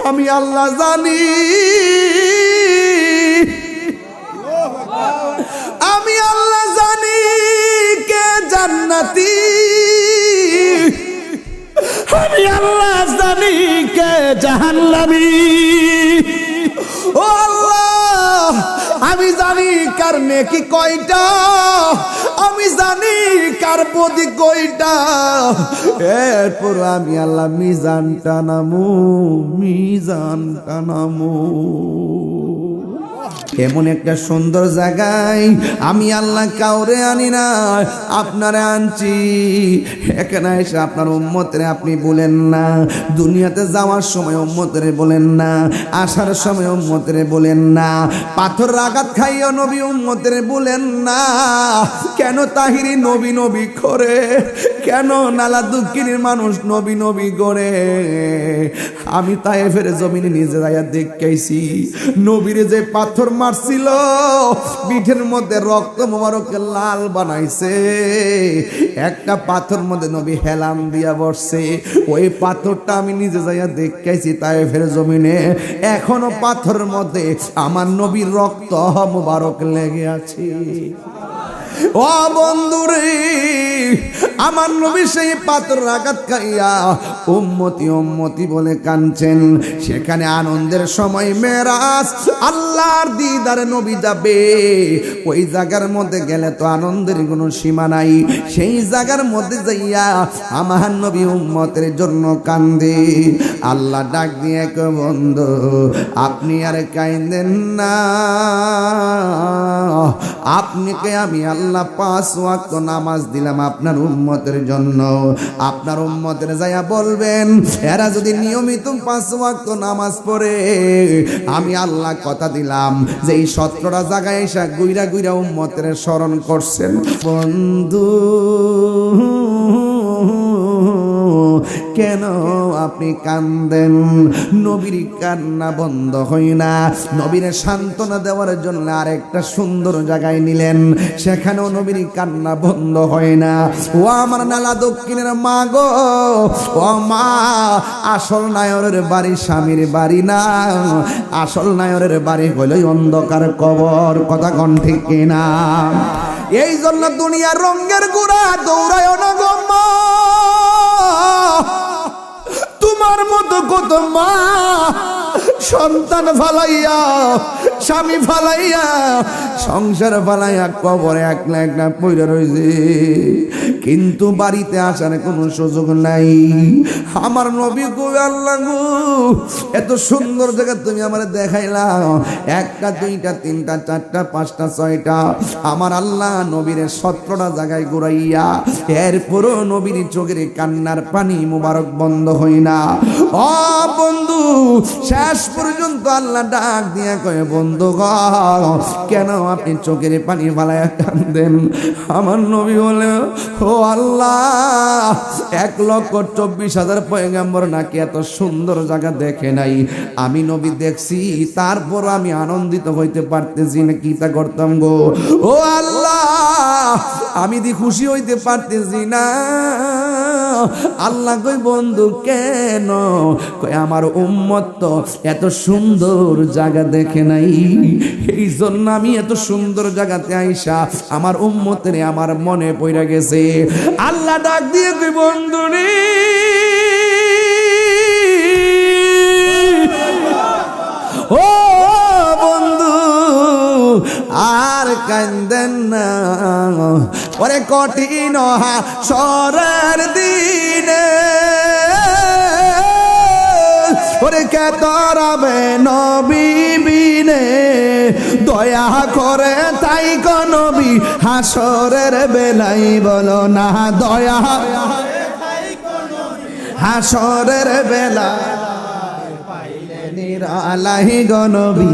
আমি আল্লাহ জানি, আমি আল্লাহ জানি কে জান্নাতি, আমি আল্লাহ জানি কে জাহান্নামী। ও আল্লাহ, আমি জানি কার নেকি কয়টা, আমি জানি কার প্রতি কয়টা। এরপর আমি আল্লাহ মিজানটা নামু, মিজানটা নামু। এমন একটা সুন্দর জায়গায় আমি আল্লাহ কাউরে আনি না, আপনারে আনছি। এখানে এসে আপনার উম্মতরে আপনি বলেন না, দুনিয়াতে যাওয়ার সময় উম্মতরে বলেন না, আসার সময় উম্মতরে বলেন না, পাথর আঘাত খাইও নবী উম্মতরে বলেন না। কেন তাহিরি নবী নবী করে, কেন নালা দুঃখিনীর মানুষ নবী নবী করে? আমি তায়েফের জমিনে নিজে যাইয়া দেখেছি, নবীরে যে পাথর মারছিল পিঠের মধ্যে রক্ত মোবারকে লাল বানাইছে, একটা পাথর মধ্যে নবী হেলান দিয়া বসছে। ওই পাথরটা আমি নিজে যাইয়া দেখেছি তায়েফের জমিনে, এখনো পাথরের মধ্যে আমার নবীর রক্ত মোবারক লেগে আছে। ও বন্ধুরে, আমার নবী সেই পাথর আঘাত খাইয়া উম্মতি উম্মতি বলে কাঁদছেন। সেখানে আনন্দের সময় মেরাজ, আল্লাহর দিদারে নবী যাবে। ওই জায়গার মধ্যে গেলে তো আনন্দের কোনো সীমা নাই। সেই জায়গার মধ্যে যাইয়া আমার নবী উম্মতের জন্য কান্দে। আল্লাহ ডাক দিয়ে কয়, বন্ধু আপনি আর কাঁদেন না, আপনাকে আমি আল্লাহ 5 ওয়াক্ত নামাজ দিলাম আপনার উম্মতের জন্য। আপনার উম্মতের যাইয়া বলবেন, এরা যদি নিয়মিত 5 ওয়াক্ত নামাজ পড়ে, আমি আল্লাহ কথা দিলাম যে এই 17টা জায়গায় এসে গুইরা গুইরা উম্মতের স্মরণ করছেন। বন্ধু কেন আপনি কান্দেন? নবীর কান্না বন্ধ হয় না। নবীর সান্ত্বনা দেওয়ার জন্য আরেকটা সুন্দর জায়গায় নিলেন, সেখানেও নবীর কান্না বন্ধ হয় না। ও আমার নালা দক্ষিণের মা গো, ও মা, আসল নায়রের বাড়ি স্বামীর বাড়ি না, আসল নায়রের বাড়ি হলো অন্ধকার কবর। কথা কোন ঠিক কিনা? এই জন্য দুনিয়ার রঙের গুড়া দৌড়ায় না গো মা। তোমার মতো কত মা সন্তান ফালাইয়া, স্বামী ফালাইয়া, সংসার ফালাইয়া কবরে একলা একলা পইরা রইছে, কিন্তু বাড়িতে আসার কোনো সুযোগ নাই। আমার নবী গো, আল্লাহ গো, এত সুন্দর জায়গা তুমি আমার দেখাইলা, 1টা 2টা 3টা 4টা 5টা 6টা, আমার আল্লাহ নবীর 17টা জায়গায় ঘুরাইয়া, এরপরও নবীর চোখের কান্নার পানি মুবারক বন্ধ হয় না। ও বন্ধু, শেষ পর্যন্ত আল্লাহ ডাক দিয়া কয়, বন্ধু গো, কেন আপনি চোখের পানি ফালাইয়া কান্দেন? আমার নবী বলে, ও আল্লাহ, 1,24,000 পয়গম্বর নাকি এত সুন্দর জায়গা দেখে নাই। আমি নবী দেখছি, তারপর আমি আনন্দিত হইতে পারতেছি না, কি তা করতাম গো? ও আল্লাহ, আমি দি খুশি হইতে পারতেছি না। আল্লাহ কই, বন্ধু কেন? কই, আমার উম্মত তো এত সুন্দর জায়গা দেখে নাই, এই জন্য আমি এত সুন্দর জায়গাতে আইসা আমার উম্মতের আমার মনে পড়ে গেছে। আল্লাহ ডাক দিয়ে কই, বন্ধু রে, ও বন্ধু আর কান্দেন না, ওরে কঠিন হাসরের দিনে, ওরে কে তরাবে নবী বিনে, দয়া করে তাই গো নবী হাসরের বেলাই বলো না, দয়া হাসরের বেলা পাইলে নিরালাই গো নবী,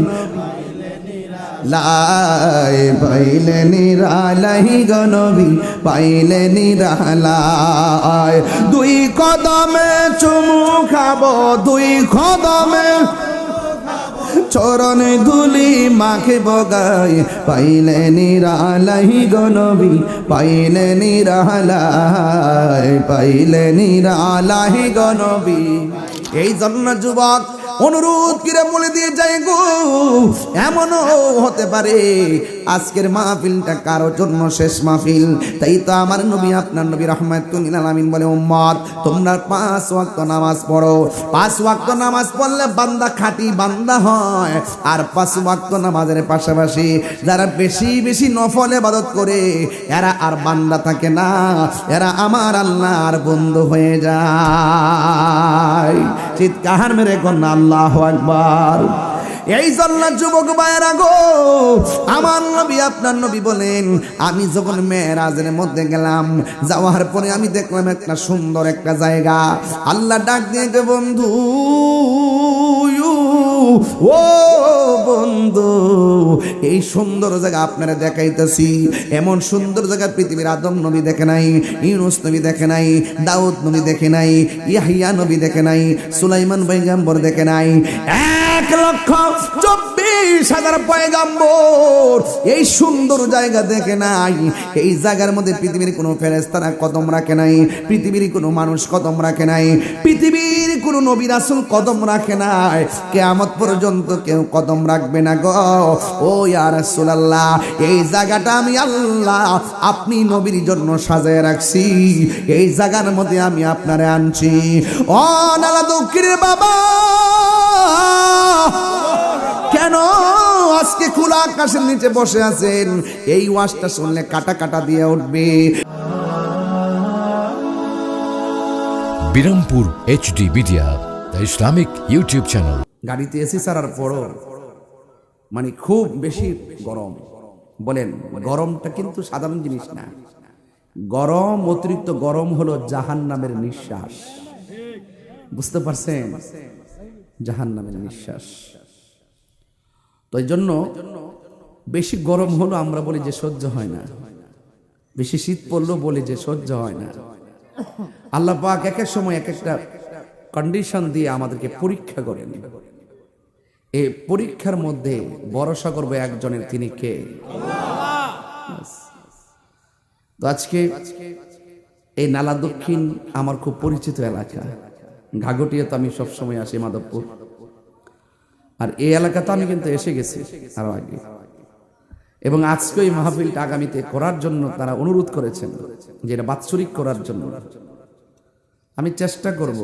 লাই পাইলে নিরালাই গো নবী, পাইলে নিরালাই। 2 কদমে চুমু খাবো, 2 কদমে চরণ ধুলি মাখে বগাই, পাইলে নিরালাই গো নবী, পাইলে নিরালাই, পাইলে নিরালাই গো নবী। এই জন্য যুবক অনুরোধ করে বলে দিয়ে যাই গো, এমনও হতে পারে আজকের মাহফিলটা কারোর জন্য শেষ মাহফিল। তাই তো আমার নবী, আপনার নবী রাহমাতুল লিল আলামিন বলে, উম্মত তোমরা 5 ওয়াক্ত নামাজ পড়ো। 5 ওয়াক্ত নামাজ পড়লে বান্দা খাঁটি বান্দা হয়। আর 5 ওয়াক্ত নামাজের পাশাপাশি যারা বেশি বেশি নফল ইবাদত করে এরা আর বান্দা থাকে না, এরা আমার আল্লাহর বন্ধু হয়ে যায়। চিৎকার মেরে কন্যা আল্লাহু আকবার। এই জন্য যুবক ভাইয়েরা গো, আমার নবী, আপনার নবী বলেন, আমি যখন মেরাজের মধ্যে গেলাম, যাওয়ার পরে আমি দেখলাম একটা সুন্দর একটা জায়গা। আল্লাহ ডাক দিয়ে, বন্ধু, ও বন্ধু, এই সুন্দর জায়গা আপনারা দেখাইতেছি। এমন সুন্দর জায়গা পৃথিবীর আদম নবী দেখে নাই, ইউনূস নবী দেখে নাই, দাউদ নবী দেখে নাই, ইয়াহইয়া নবী দেখে নাই, সুলাইমান পয়গম্বর দেখে নাই। 1,24,000 পয়গম্বর এই সুন্দর জায়গা দেখে নাই। এই জায়গার মধ্যে পৃথিবীর কোনো ফেরেশতারা কদম রাখে নাই, পৃথিবীর কোনো মানুষ কদম রাখে নাই, পৃথিবীর কোনো নবী রাসূল কদম রাখে নাই, কিয়ামত পর্যন্ত কেউ কদম রাখবে না গো। ও ইয়া রাসূলুল্লাহ, এই জায়গাটা আমি আল্লাহ আপনি নবীর জন্য সাজায় রাখছি। এই জায়গার মধ্যে আমি আপনারে আনছি। ও নালা দক্ষিণের বাবা, কেন আজকে খোলা আকাশের নিচে বসে আছেন? এই ওয়াজটা শুনলে কাটা কাটা দিয়ে উঠবে। Birampur HD media, the Islamic YouTube channel. গাড়িতে এসি ছাড়ার পরও মানে খুব বেশি গরম। বলেন, গরমটা কিন্তু সাধারণ জিনিস না। গরম, অতিরিক্ত গরম হলো জাহান্নামের নিঃশ্বাস। বুঝতে পারছেন? জাহান্নামের নিঃশ্বাস। তো এই জন্য বেশি গরম হলো আমরা বলি যে সহ্য হয় না, বেশি শীত পড়লো বলি যে সহ্য হয় না। আল্লাহ পাক এক এক সময় এক একটা কন্ডিশন দিয়ে আমাদেরকে পরীক্ষা করেন। এই পরীক্ষার মধ্যে ভরসা করবো একজনের, তিনি কে? তো আজকে এই নালা দক্ষিণ আমার খুব পরিচিত এলাকা। ঘাগটিয়া তো আমি সবসময় আসি, মাধবপুর। আর এই এলাকাতে আমি কিন্তু এসে গেছি আরো আগে, এবং আজকে এই মাহফিলটা আগামীতে করার জন্য তারা অনুরোধ করেছেন, যে এটা বাৎসরিক করার জন্য। আমি চেষ্টা করব,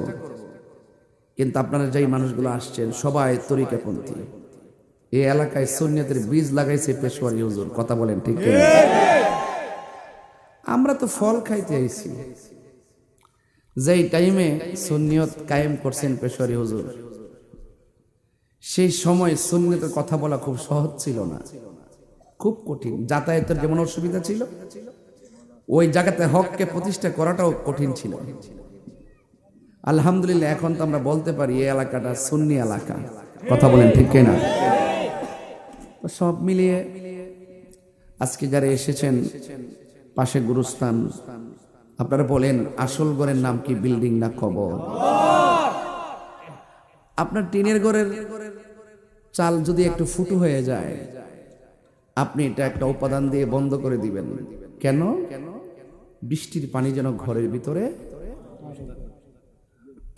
কিন্তু আপনারা যেই মানুষগুলো আসছেন সবাই তরিকাপন্থী। এই এলাকায় সুন্নিয়তের বীজ লাগাইছে পেশোয়ারি হুজুর। কথা বলেন ঠিক কি? আমরা তো ফল খাইতে আইছি। যেই টাইমে সুন্নিয়ত কায়েম করছেন পেশোয়ারি হুজুর, সেই সময় সুন্নিয়তের কথা বলা খুব সহজ ছিল না, খুব কঠিন। যাতায়াতের যেমন অসুবিধা ছিল, ওই জায়গাতে হককে প্রতিষ্ঠা করাটাও কঠিন ছিল। আলহামদুলিল্লাহ এখন তো আমরা বলতে পারি এই এলাকাটা সুন্নি এলাকা। কথা বলেন ঠিক কিনা? সব মিলিয়ে আজকে যারা এসেছেন, পাশে গুরুস্থান, আপনারা বলেন আসল ঘরের নাম কি, বিল্ডিং না কবর? আপনার টিনের ঘরের চাল যদি একটু ফুটো হয়ে যায়, আপনি এটা একটা উপাদান দিয়ে বন্ধ করে দিবেন। কেন? বৃষ্টির পানি যেন ঘরের ভিতরে।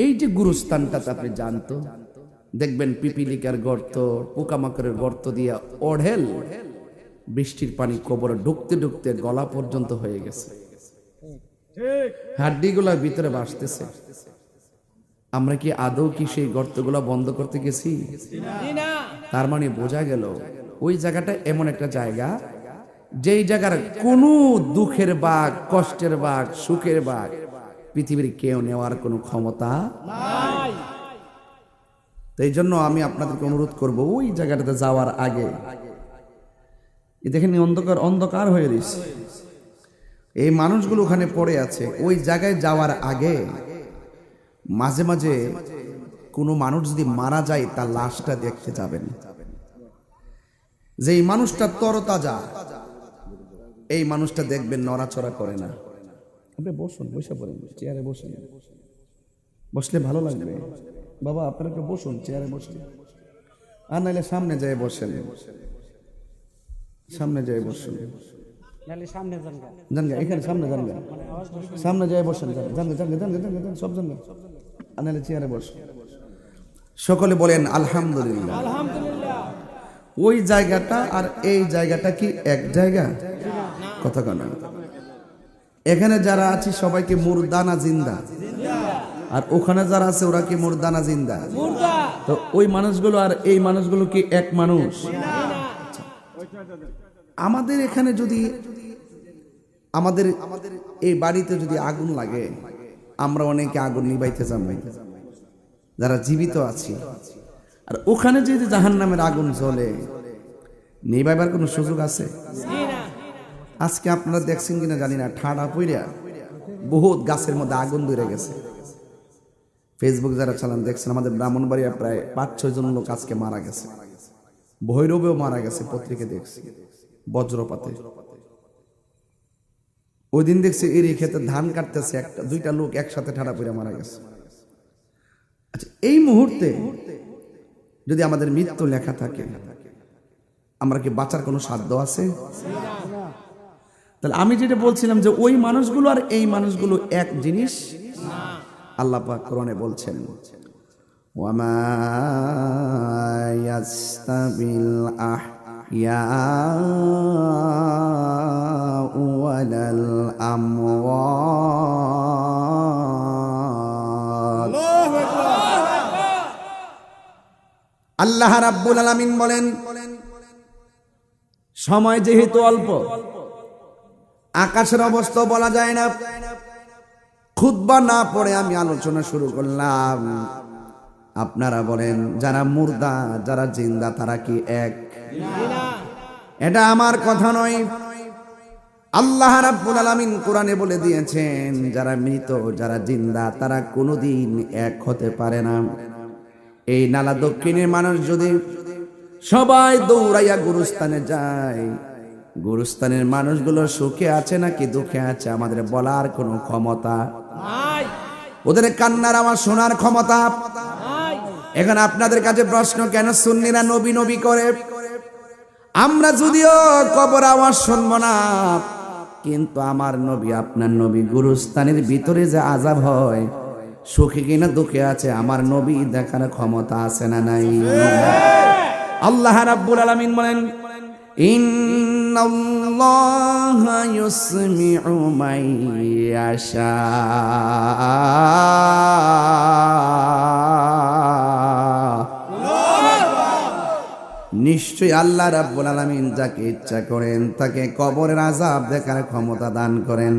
এই যে গুরুস্থানটাতে আপনি জানতো, দেখবেন পিপিলিকার গর্ত, পোকামাকড়ের গর্ত দিয়ে অঢেল বৃষ্টির পানি কবরে ঢুকতে ঢুকতে গলা পর্যন্ত হয়ে গেছে, হাড্ডিগুলার ভিতরে ভাসতেছে। আমরা কি আদৌ কি সেই গর্তগুলা বন্ধ করতে গেছি? তার মানে বোঝা গেল ওই জায়গাটা এমন একটা জায়গা, যেই জায়গার কোনো দুঃখের বাঘ, কষ্টের বাঘ, সুখের বাঘ পৃথিবীর কেউ নেওয়ার কোনো ক্ষমতা নাই। তো এই জন্য আমি আপনাদেরকে অনুরোধ করব, ওই জায়গাটাতে যাওয়ার আগে, দেখেন অন্ধকার অন্ধকার হয়ে রয়েছে, এই মানুষগুলো ওখানে পড়ে আছে। ওই জায়গায় যাওয়ার আগে মাঝে মাঝে কোনো মানুষ যদি মারা যায়, তার লাশটা দেখতে যাবেন। যে এই মানুষটা তরতাজা, এই মানুষটা দেখবেন নড়াচড়া করে না। আপনি বসুন, বসে পড়েন, চেয়ারে বসেন, বসলে ভালো লাগবে। বাবা আপনারা একটু বসুন, চেয়ারে বসেন, আর নাইলে সামনে যায় বসেন, সামনে যায় বসুন, জানগা এখানে সামনে, জানগা সামনে যায় বসেন, জানগা জানগা জানগা জানগা জানগা সব জানগা, আর নাইলে চেয়ারে বসুন। সকলে বলেন আলহামদুলিল্লাহ। ওই জায়গাটা আর এই জায়গাটা কি এক জায়গা? কথা কেন? এখানে যারা আছে সবাইকে মুর্দানা জিন্দা, আর ওখানে যারা আছে ওরা কি মুর্দানা জিন্দা? তো ওই মানুষগুলো আর এই মানুষগুলো কি এক মানুষ? আমাদের এখানে যদি আমাদের এই বাড়িতে যদি আগুন লাগে, আমরা অনেকে আগুন নিবাইতে যাবো যারা জীবিত আছি, আর ওখানে যদি জাহান্নামের আগুন জ্বলে, নিবাইবার কোনো সুযোগ আছে? আজকে আপনারা দেখছেন কিনা জানি না, ঠাডা পইরা বহুত গাছের মধ্যে আগুন ধরে গেছে। ফেসবুক যারা চালান দেখছেন, আমাদের ব্রাহ্মণবাড়িয়া প্রায় 5-6 জন লোক আজকে মারা গেছে, ভৈরবেও মারা গেছে, পত্রিকা দেখছি বজ্রপাতে। ওই দিন দেখছি এর ক্ষেত্রে ধান কাটতেছে, 1-2টা লোক একসাথে ঠাডা পইরা মারা গেছে। আচ্ছা, এই মুহূর্তে যদি আমাদের মৃত্যু লেখা থাকে, আমরা কি বাঁচার কোনো সাধ্য আছে? তাহলে আমি যেটা বলছিলাম যে ওই মানুষগুলো আর এই মানুষগুলো এক জিনিস। আল্লাহ পাক কোরআনে বলছেন, ওয়ামা ইয়াস্তাবিল আহইয়াউ ওয়ালাল আমওয়াত। আল্লাহ রাব্বুল আলামিন বলেন, সময় যেহেতু অল্প, আকাশের অবস্থা বলা যায় না, খুতবা না পড়ে আমি আলোচনা শুরু করলাম। আপনারা বলেন, যারা মুর্দা যারা জিন্দা তারা কি এক? এটা আমার কথা নয়, আল্লাহ রাব্বুল আলামিন কোরআনে বলে দিয়েছেন, যারা মৃত যারা জিন্দা তারা কোনোদিন এক হতে পারে না। এই নালা দক্ষিণের মানুষ যদি সবাই দৌড়াইয়া গুরুস্থানে যায়, গুরুস্থানের মানুষগুলো সুখে আছে নাকি দুঃখে আছে আমাদের বলার কোনো ক্ষমতা নাই। ওদের কান্নার আওয়াজ শোনার ক্ষমতা নাই। এখন আপনাদের কাছে প্রশ্ন, কেন সুন্নিরা নবী নবী করে? আমরা যদিও কবর আওয়াজ শুনবো না, কিন্তু আমার নবী আপনার নবী গুরুস্থানের ভিতরে যে আযাব হয়, সুখে কিনা দুঃখে আছে আমার নবী দেখার ক্ষমতা আছে না নাই? আল্লাহ রাব্বুল আলামিন বলেন, ইন্নাল্লাহা ইউসমিউ মান ইয়াশা। নিশ্চয়ই আল্লাহ রাব্বুল আলামিন যাকে ইচ্ছা করেন তাকে কবরের আযাব দেখার ক্ষমতা দান করেন।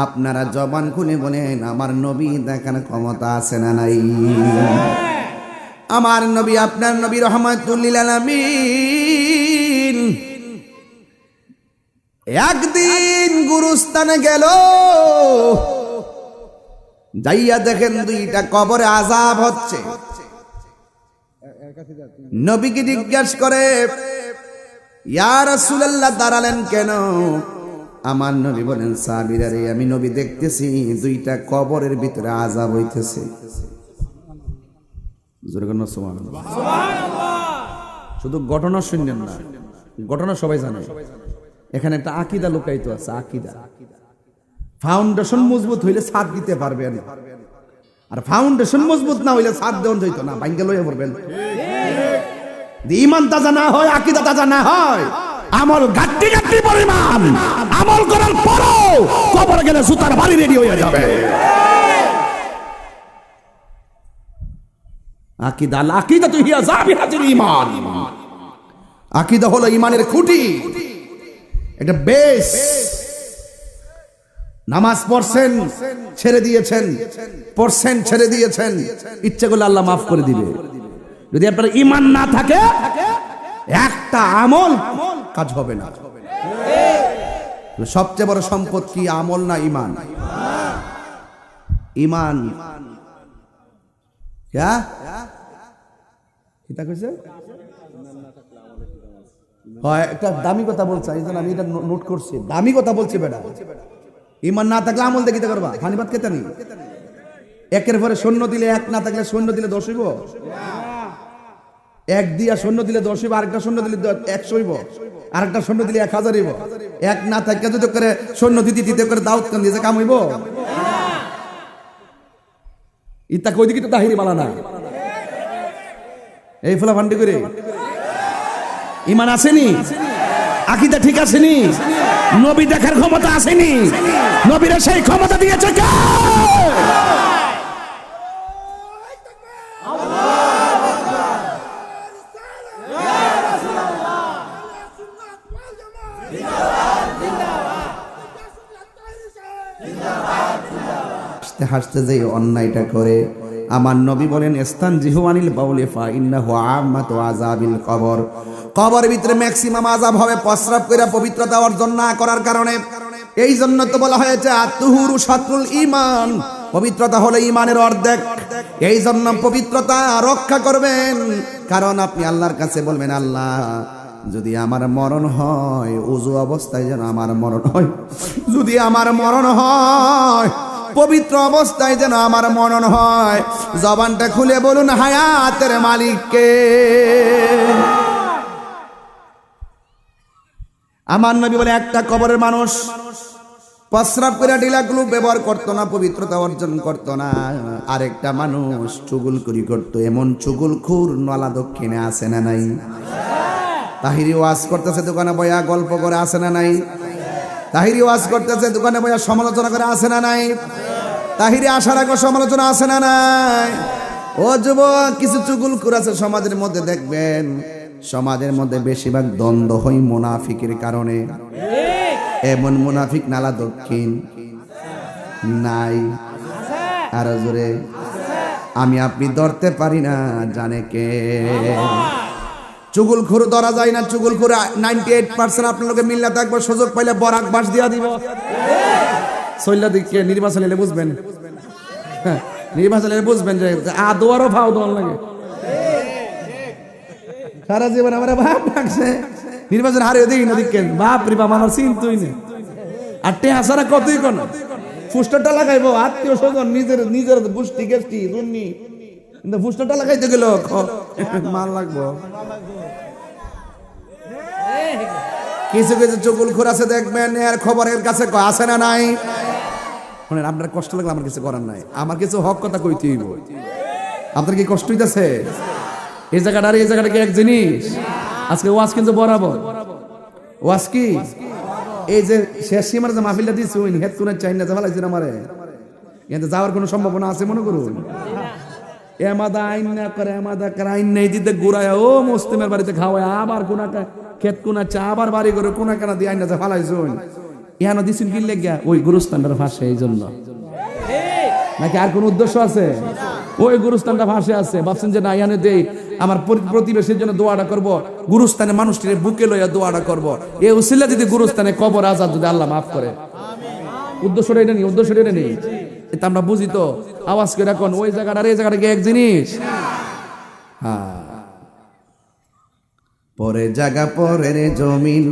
আপনারা জবান খুলে বলেন, আমার নবী দেখার ক্ষমতা আছে না নাই? আমার নবী আপনার নবী রাহমাতুল লিল আলামিন একদিন গুরুস্থানে গেল, যাইয়া দেখেন 2টা কবরে আযাব হচ্ছে। নবীকে জিজ্ঞাসা করে, ইয়া রাসূলুল্লাহ দাঁড়ালেন কেন? আমার নবী বলেন, সাহাবীরা রে, আমি নবী দেখতেছি 2টা কবরের ভিতরে আযাব হইতেছে। শুধু ঘটনা শুনলেন না, ঘটনা সবাই জানে। এখানে একটা আকীদা লুকায়িত আছে, আকীদা। ফাউন্ডেশন মজবুত হইলে ছাদ দিতে পারবেন, আর ফাউন্ডেশন মজবুত না হইলে ছাদ দেওয়া যাইতো না, ভাঙ্গে লইয়া পড়বেন। ঈমান তাজা না হয়, আকীদা তাজা না হয়, আমল ঘাটতি ঘাটতি পরিমাণ আমল করার পরও কবরে গেলে সুতার বাড়ি রেডি হয়ে যাবে। আকীদা, আকীদা তো হিয়া জাবিহাতুল ঈমান। আকীদা হলো ঈমানের খুঁটি, এটা বেস। নামাজ পড়ছেন ছেড়ে দিয়েছেন, পড়ছেন ছেড়ে দিয়েছেন, ইচ্ছে করলে আল্লাহ মাফ করে দিবে। যদি আপনার ঈমান না থাকে, একটা আমল কাজ হবে না। সবচেয়ে বড় সম্পদ কি, আমল না ঈমান? ঈমান। একটা দামি কথা বলছে, আমি এটা নোট করছি, দামি কথা বলছি বেটা। ঈমান না থাকলে আমল দেখিতে করবা, ফানিবাদ খেতে নেই। একের পরে শূন্য দিলে 1, না থাকলে শূন্য দিলে 10 হইব। 1 দিয়া শূন্য দিলে 10 হইব, আরেকটা শূন্য দিলে 100 হইব, আরেকটা শূন্য দিলে 1000 হইব। 1 না থাকলে যদি করে শূন্য দিতে দিতে করে দাউদ কান দিয়ে কাম হইব? ইতা কই দিকে তো তাহিরি বালা না। এই ফুলা ফান্ডি করে ইমান আসেনি, আকীদা ঠিক আসেনি, নবী দেখার ক্ষমতা আসেনি, নবীরা সেই ক্ষমতা দিয়েছে কে? হাসতে হাসতে যে অন্যায়টা করে আমার নবী বলেন ইস্তানজিহু আনিল বাউলি ফা ইন্নাহু আম্মাতু আযাবিল কবর। কবরের ভিতরে ম্যাক্সিমাম আযাব হবে প্রস্রাব কইরা পবিত্রতা অর্জন না করার কারণে। এই জন্য তো বলা হয়েছে আত-তুহুরু শাতরুল ঈমান, পবিত্রতা হলো ঈমানের অর্ধেক। এই জন্য পবিত্রতা রক্ষা করবেন, কারণ আপনি আল্লাহর কাছে বলবেন আল্লাহ যদি আমার মরণ হয় ওযু অবস্থায় যেন আমার মরণ হয়, যদি আমার মরণ হয় পবিত্র অবস্থায় যেন আমার মরণ হয়। জবানটা খুলে বলুন হায়াতের মালিককে। আমার নবী বলে একটা কবরের মানুষ প্রস্রাব করে ঢিলাগুলো ব্যবহার করতো না, পবিত্রতা অর্জন করতো না। আরেকটা মানুষ চুগলখুরি করতো। এমন চুগলখুর নলা দক্ষিণে আছে না নাই? তাহিরি ওয়াজ করতেছে দোকানে বয়া গল্প করে আছে না নাই? তাহিরি ওয়াজ করতেছে দোকানে বয়া সমালোচনা করে আছে না নাই? তাহিরি আসার আগে সমালোচনা আছে না নাই? ও যুবক, কিছু চুগলখুর আছে সমাজের মধ্যে, দেখবেন সমাজের মধ্যে বেশিরভাগ দ্বন্দ্ব হয় মুনাফিকের কারণে। এমন মুনাফিক নালা দক্ষিণ নাই? আর জোরে আমি আপনি ধরতে পারি না, জানে কে? চুগলখুর ধরা যায় না। চুগলখুর 98% আপনার লোকে মিল্লা থাকবে, সুযোগ পাইলে বরাক বাস দিয়া দিব। সৈল্লা দিকে নির্বাচন এলে বুঝবেন, নির্বাচন এলে বুঝবেন যে আদোয়ারও ফাও দল লাগে। সারা জীবন আমার বাপ ডাকছে, নির্বাচন হারিয়ে দিই না দিকেন বাপ রে বাপ, আমার চিন্তুই নেই। আর টে হাসারা কতই কোন ফুস্টারটা লাগাইবো আত্মীয় স্বজন নিজের নিজের গোষ্ঠী গেষ্টি দুর্নি, কিন্তু ফুস্টারটা লাগাইতে গেল মাল লাগবো। কিছু কিছু চুগলখুর আছে দেখবেন এর খবরের কাছে আছে না নাই? শুনেন, আপনার কষ্ট লাগলে আমার কিছু করার নাই, আমার কিছু হক কথা কইতে হইব। আপনার কি কষ্ট হইতেছে? এই জায়গাটা আর এই জায়গাটা কি এক জিনিস? আজকে ওয়াজ কিন্তু বরাবর। ওয়াজ কি এই যে শেষ সীমার যে মাহফিলটা দিচ্ছি ওই হেড কোন চাই না ভালাইছেন আমারে, এতে যাওয়ার কোনো সম্ভাবনা আছে মনে করুন? এমাদা আইন না করে এমাদা করে আইন নেই দিতে ঘুরায় ও মুসলিমের বাড়িতে খাওয়ায়, আবার কোনা খেত কোনা চা আবার বাড়ি করে কোনা কেনা দিয়ে আইন না ফালাইছুন। ইহানো দিচ্ছেন কি লেগা? ওই গুরুস্থানটার ফাঁসে, এই জন্য নাকি আর কোন উদ্দেশ্য আছে? ওই গুরুস্থানটা ফাঁসে আছে, ভাবছেন যে না ইহানে দেই আমার প্রতিবেশীর জন্য দোয়াটা করব, গুরুস্থানে মানুষটির বুকে লইয়া দোয়াটা করব, এই উসিলা যদি গুরুস্থানে কবর আজাদ যদি আল্লাহ মাফ করে। উদ্দেশ্যটা এটা নেই, উদ্দেশ্যটা এটা নেই। এটা আমরা বুঝি তো, আওয়াজ করে এখন ওই জায়গাটা আর এই জায়গাটা কি এক জিনিস? হ্যাঁ, পরে জায়গা পরের জমিন,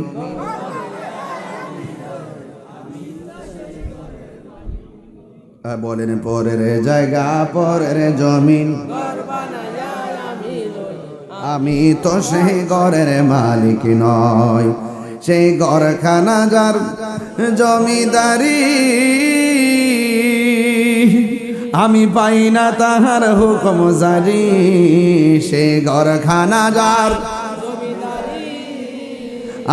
বলেন পরের জায়গা পরের জমিন, আমি তো সেই ঘরের মালিক নয়, সেই ঘরখানা যার জমিদারি, আমি পাই না তাহার হুকুম জারি, সেই ঘরখানা যার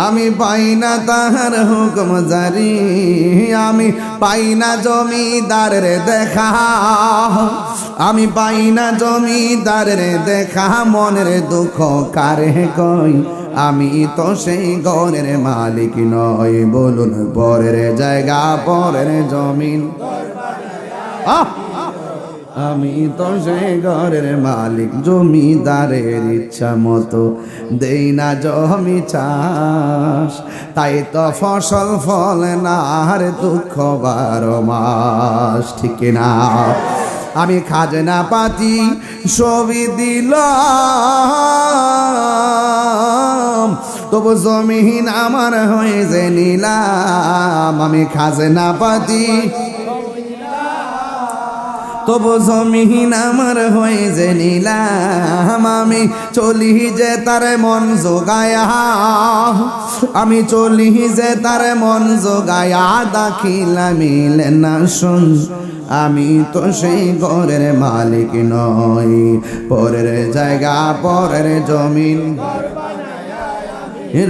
আমি পাই না তাহার হুকুম জারি, আমি পাই না জমিদারের দেখা, আমি পাই না জমিদারের দেখা, মনের দুঃখ কারে কই, আমি তো সেই ঘরের মালিক নই। বলুন পরের জায়গা পরের জমিন, আমি তো সেই ঘরের মালিক, জমিদারের ইচ্ছা মতো দেই না জমি চাষ, তাই তো ফসল ফলে না আর দুঃখ 12 মাস, ঠিক না? আমি খাজনা পাতি সবই দিলাম, তবু জমিন আমার হয়ে যে নিলাম, আমি খাজনা পাতি তবু জমিন আমার হয়ে যে নিলাম, আমি চলি যে তার মন জোগায়া, আমি চলি যে তার মন জোগায়া, দাখিলা মিলে না শুন আমি তো সেই ঘরের মালিক নই, পরের জায়গা পরের জমিন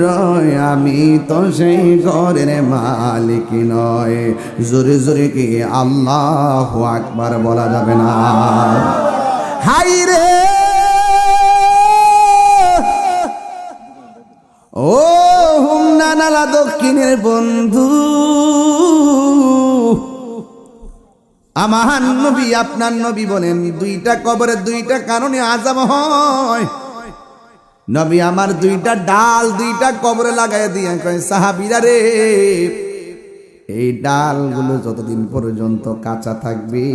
রয়, আমি তো সেই ঘরের মালিক নয়। জোরে জোরে কি আল্লাহু আকবার বলা যাবে না? হাই রে ও হুমনা নালা দক্ষিণের বন্ধু, আমার নবী আপনার নবী বলেন দুইটা কবরের দুইটা কারণে আযাব হয়। নবী আমার দুইটা ডাল দুইটা কবরে লাগাই দিয়ে কয় সাহাবীরা রে, এই ডালগুলো যতদিন পর্যন্ত কাঁচা থাকবে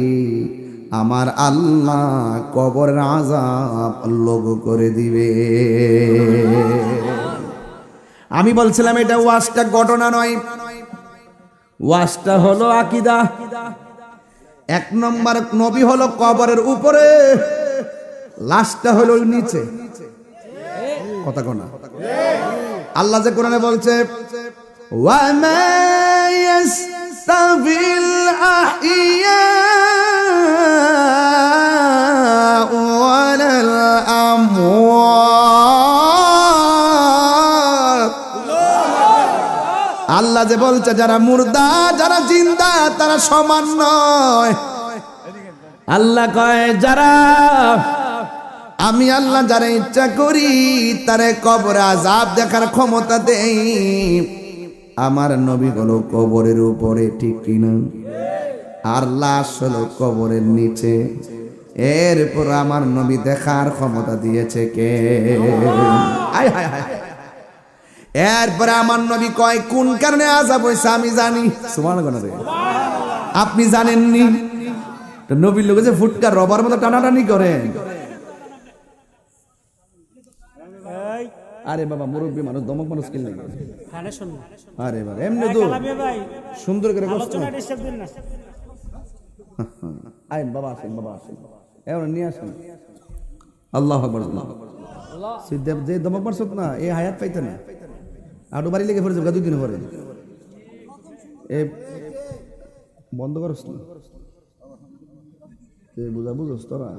আমার আল্লাহ কবরের আযাব লঘু করে দিবে। আমি বলছিলাম এটা ওয়াজটা ঘটনা নয়, ওয়াজটা হলো আকীদা। এক নম্বর নবী হলো কবরের উপরে, লাশটা হলো নিচে। কথা কোনা আল্লাহ যে কোরআনে বলছে ওয়া মা ইয়াস্তাবিল আহইয়া ওয়ালাল আমওয়াত, আল্লাহ যে বলছে যারা মুর্দা যারা জিন্দা তারা সমান নয়। আল্লাহ কয় যারা আমি আল্লাহ যারা ইচ্ছা করি তারে কবরে আযাব দেখার ক্ষমতা দেই। আমার নবী হলো কবরের উপরে, ঠিক কিনা? আর লাশ হলো কবরের নিচে। এরপর আমার নবী দেখার ক্ষমতা দিয়েছে কে? আয় হায় হায়। এরপরে আমার নবী কয় কোন কারণে আযাব হইছে আমি জানি। সুবহানাল্লাহ। আপনি জানেননি? নবীর লোকে যে ফুটকার রবার মতো টানাটানি করেন। আরে বাবা মুরব্বী মানুষ দমক মানুষ কিনলে আরে বাবা এমনি তো সুন্দর করে আইন বাবা আসেন, বাবা আসেন, এমন নিয়ে আসেন। আল্লাহু আকবার। সিদ্দেব যে দমক মারছত না এই হায়াত পাইতে না, আটু বাড়ি লেগে পড়ে যাবে 2 দিন পরে। এ বন্ধ করছ না, বুঝা বুঝস তোরা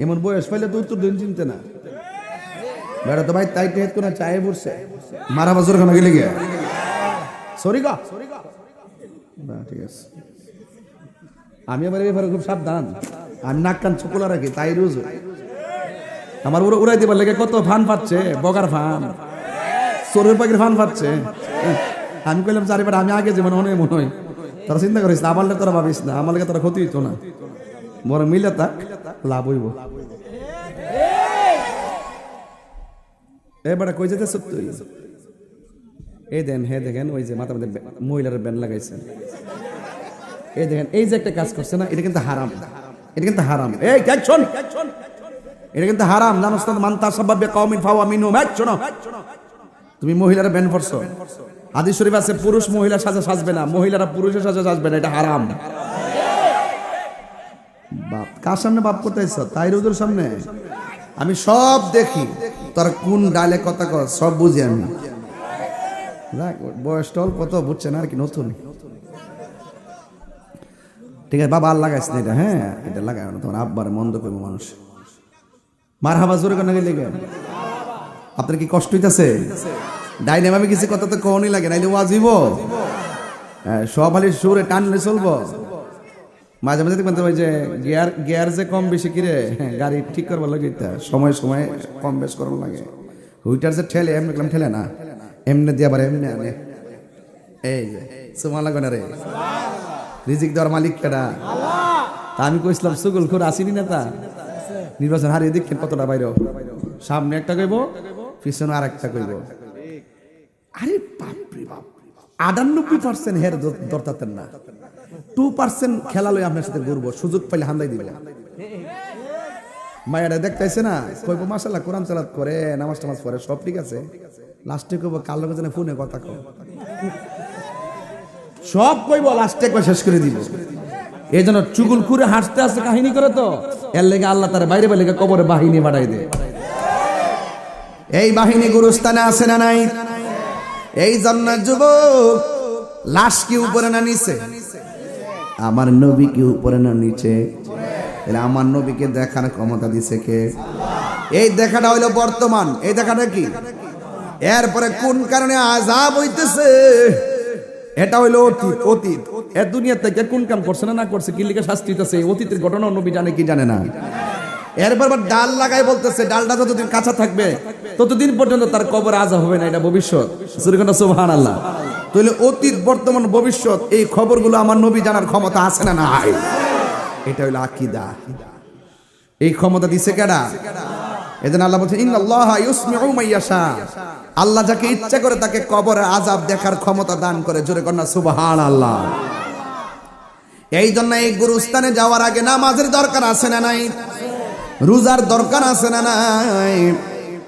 এমন বয়স পাইলে তো উত্তর দিন চিনতে না। বেড়া তো ভাই তাই টেট কোনা চায়ে পড়ছে মারা বাজর খানা গেলে গিয়া সরি গা না, ঠিক আছে। আমি আবার এই ব্যাপারে খুব সাবধান, আমি নাক কান চুকুলা রাখি, তাই রোজ আমার উড়াই দিবার লেগে কত ফান পাচ্ছে, বগার ফান, চোরের পাখির ফান পাচ্ছে। আমি কইলাম চারিবার আমি আগে যেমন মনে হয় তারা চিন্তা করিস না, আমার লেগে তোরা ভাবিস না, আমার লেগে তোরা ক্ষতি হইতো না, বড় মিলে থাক লাভ হইব। এবারে কই যেতে সত্য এই দেন হে দেখেন ওই যে মাথার মধ্যে মহিলার ব্যান্ড লাগাইছেন, এই দেখেন এই যে একটা কাজ করছে না, এটা কিন্তু হারাম, এটা কিন্তু হারাম। এই দেখ শোন, এটা কিন্তু হারাম, জানোস না? মান তাসাব্বাবে কওমিন ফাওয়া মিনহুম। শোনো, তুমি মহিলার ব্যান্ড পরছো, হাদিস শরীফ আছে পুরুষ মহিলা সাজা সাজবে না, মহিলারা পুরুষের সাজা সাজবে না, এটা হারাম। বাপ কার সামনে বাপ করতেছ? তাই রোজের সামনে আমি সব দেখি, তোর কোন ডালে কথা কর সব বুঝি আমি। বয়স টল কত বুঝছে না আর কি, নতুন। ঠিক আছে বাবা, আর লাগাইস না এটা, হ্যাঁ এটা লাগাই না, তোমার আব্বার মন্দ করবো মানুষ। মারহাবা জোরে কেন গেলে আপনার কি কষ্ট হইতেছে? ডাইনে আমি কিছু কথা তো কখনই লাগে, নাইলে ওয়াজিব সব হালি সুরে টানলে চলবো। মাঝে মাঝে দেখবেন ওই যে গিয়ার যে কম বেশি কিরে গাড়ি ঠিক করবার লাগে, সময় সময় কম বেশ করার লাগে। হুইটার যে ঠেলে এমনি করলাম, ঠেলে না এমনি দিয়ে আবার এমনি আনে। এই যে সুমা লাগবে না রে, রিজিক দেওয়ার মালিক কেডা? তা আমি কইছিলাম সুগুল খুর আসিনি না, তা নির্বাচন হারিয়ে দেখেন কতটা বাইরে, সামনে একটা কইব পিছনে আর একটা কইব। আরে বাপরে বাপ, 98% হের দরতাতেন না, 2% খেলা লই আপনার সাথে ঘুরবো, সুযোগ পাইলে হান্দাই দিব। মায়েরা দেখতেছে না, কইব মাশাআল্লাহ কোরআন তেলাওয়াত করে, নামাজ টামাজ পড়ে, সব ঠিক আছে। লাস্টে কইব কাল লোকে জানে ফোনে কথা কও, সব কইব লাস্টে একবার শেষ করে দিব। এই জন্য চুগুল করে হাসতে হাসতে কাহিনী করে তো এর লেগে আল্লাহ তার বাইরে বাইরে কবরে বাহিনী বাড়াই দেয়। এই বাহিনী গুরুস্থানে আছে না নাই? এই জন্য যুবক, লাশ কি উপরে না নিচে? আমার নবী কি উপরে না নিচে? তাহলে আমার নবীকে দেখার ক্ষমতা দিছে কে? এই দেখাটা হইলো বর্তমান। এই দেখাটা কি? এরপরে কোন কারণে আযাব হইতেছে এটা হইলো অতীত। অতীত এ দুনিয়া থেকে কোন কাম করছে না করছে, কি লিখে শাস্তি হইতেছে, অতীতের ঘটনা নবী জানে কি জানে না? এরপর ডাল লাগাই বলতেছে ডালটা যতদিন কাঁচা থাকবে ততদিন পর্যন্ত তার কবর আযাব হবে না, এটা ভবিষ্যৎ। সুবহানাল্লাহ। তাহলে অতীত, বর্তমান, ভবিষ্যৎ এই খবরগুলো আমার নবী জানার ক্ষমতা আছে না নাই? এটা হইলো আকীদা। এই ক্ষমতা দিছে কেডা? এজন্য আল্লাহ বলছেন ইন্নাল্লাহা ইউসমিউ মাইয়াশা। আল্লাহ যাকে ইচ্ছা করে তাকে কবরের আযাব দেখার ক্ষমতা দান করে। জোরে কর না সুবহানাল্লাহ। এই জন্য এই গুরুস্থানে যাওয়ার আগে নামাজের দরকার আছে না নাই? রোজার দরকার আছে না নাই?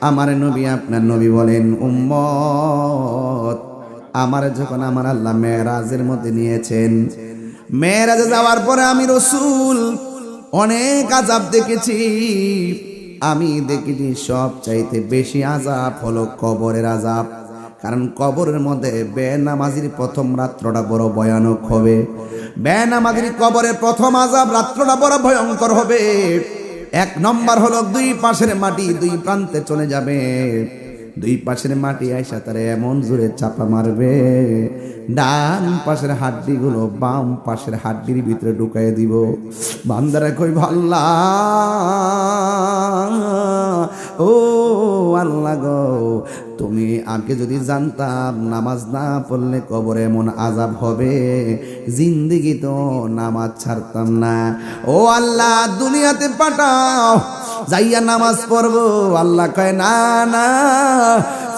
আমার নবী, আপনার নবী বলেন, উম্মত আমার যখন আমার আল্লাহ মেরাজের মধ্যে নিয়েছেন, মেরাজে যাওয়ার পরে আমি রাসূল অনেক আযাব দেখেছি। আমি দেখেছি সব চাইতে বেশি আযাব হলো কবরের আযাব। কারণ কবরের মধ্যে বেনামাজির প্রথম রাত্রটা বড় ভয়ানক হবে। বেনামাজির কবরের প্রথম আযাব রাত্রটা বড় ভয়ঙ্কর হবে। এক নম্বর হলো দুই পাশের মাটি দুই প্রান্তে চলে যাবে। দুই পাশের মাটি আইসা তারে এমন জোরে চাপা মারবে, ডান পাশের হাড্ডিগুলো বাম পাশের হাড্ডির ভিতরে ঢুকাই দিব। বান্দারা কই আল্লাহ, ও আল্লাহ গো, তুমি আগে যদি জানতাম নামাজ না পড়লে কবরে এমন আযাব হবে, জিন্দেগি তো নামাজ ছাড়তাম না। ও আল্লাহ দুনিয়াতে পাঠাও, যাইয়া নামাজ পড়বো। আল্লাহ কয় না না,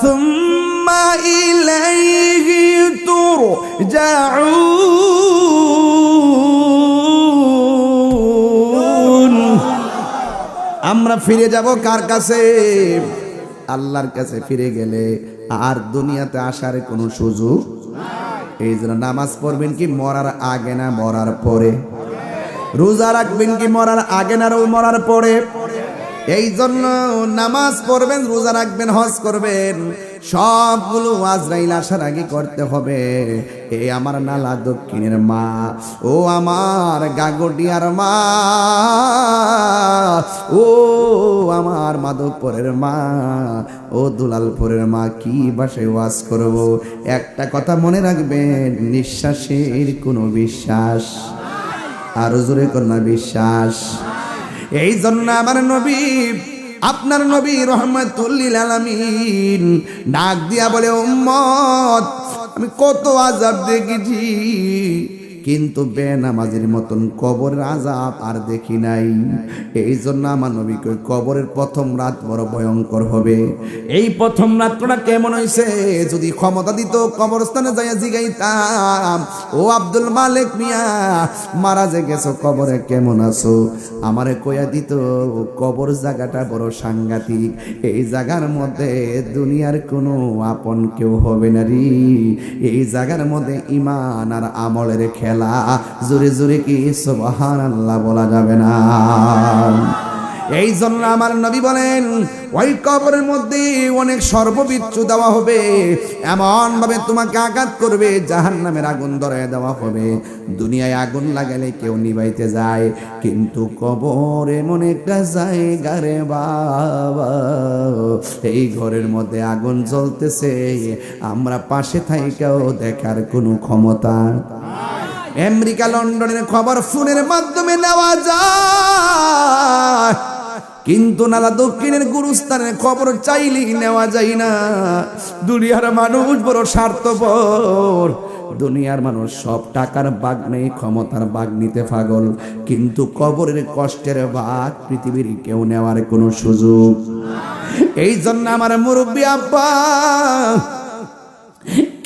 সুম্মা ইলাইহি তুরজাউন। আমরা ফিরে যাব কার কাছে? আল্লাহর কাছে ফিরে গেলে আর দুনিয়াতে আসার কোনো সুযোগ। এই জন্য নামাজ পড়বেন কি মরার আগে না মরার পরে? রোজা রাখবেন কি মরার আগে না মরার পরে? এই জন্য নামাজ পড়বেন, রোজা রাখবেন, হজ করবেন, সবগুলো আজরাইল আসার আগে করতে হবে। এই আমার নালা দক্ষিণের মা, ও আমার গাগটিয়ার মা, ও আমার মাধবপুরের মা, ও দুলালপুরের মা, কি বাসায় ওয়াজ করব? একটা কথা মনে রাখবেন, নিঃশ্বাসের কোনো বিশ্বাস, আরো জোরে কন্যা বিশ্বাস। এই জন্য আমার নবী, আপনার নবী রহমাতুল লিল আলামিন ডাক দিয়া বলে, উম্মত আমি কত আযাব দেখেছি, কিন্তু বেনামাজির মতন কবরের আযাব আর দেখি নাই। এই জন্য আমার নবী কই কবরের প্রথম রাত বড় ভয়ঙ্কর হবে। এই প্রথম রাতটা কেমন হইছে? যদি ক্ষমতা দিত কবরস্থানে যাইয়া জিগাইতাম, ও আব্দুল মালিক মিয়া মারা যে গেছো, কবরে কেমন আছো? আমারে কইয়া দিত কবর জায়গাটা বড় সাংঘাতিক, এই জায়গার মধ্যে দুনিয়ার কোনো আপন কেউ হবে না রে, এই জায়গার মধ্যে ঈমান আর আমলের খেলা। জোরে জোরে কি সুবহানাল্লাহ বলা যাবে না? এই জন্য আমার নবী বলেন, ওই কবরের মধ্যে অনেক সর্ববিচ্ছু দেওয়া হবে, এমন ভাবে তোমাকে আঘাত করবে, জাহান্নামের আগুন ধরায় দেওয়া হবে। দুনিয়ায় আগুন লাগালে কেউ নিভাইতে যায়, কিন্তু কবর এমন একটা জায়গা রে বাবা, এই ঘরের মধ্যে আগুন জ্বলতেছে, আমরা পাশে থাইকাও দেখার কোনো ক্ষমতা। আমেরিকা লন্ডনের খবর ফোনের মাধ্যমে নেওয়া যায়, কিন্তু নালা দক্ষিণের গুরুস্থানের খবর চাইলেই নেওয়া যায় না। দুনিয়ার মানুষ বড় স্বার্থপর, দুনিয়ার মানুষ সব টাকার বাগ নেই, ক্ষমতার বাগ নিতে পাগল, কিন্তু কবরের কষ্টের বাগ পৃথিবীর কেউ নেওয়ার কোনো সুযোগ। এই জন্য আমার মুরব্বী আব্বা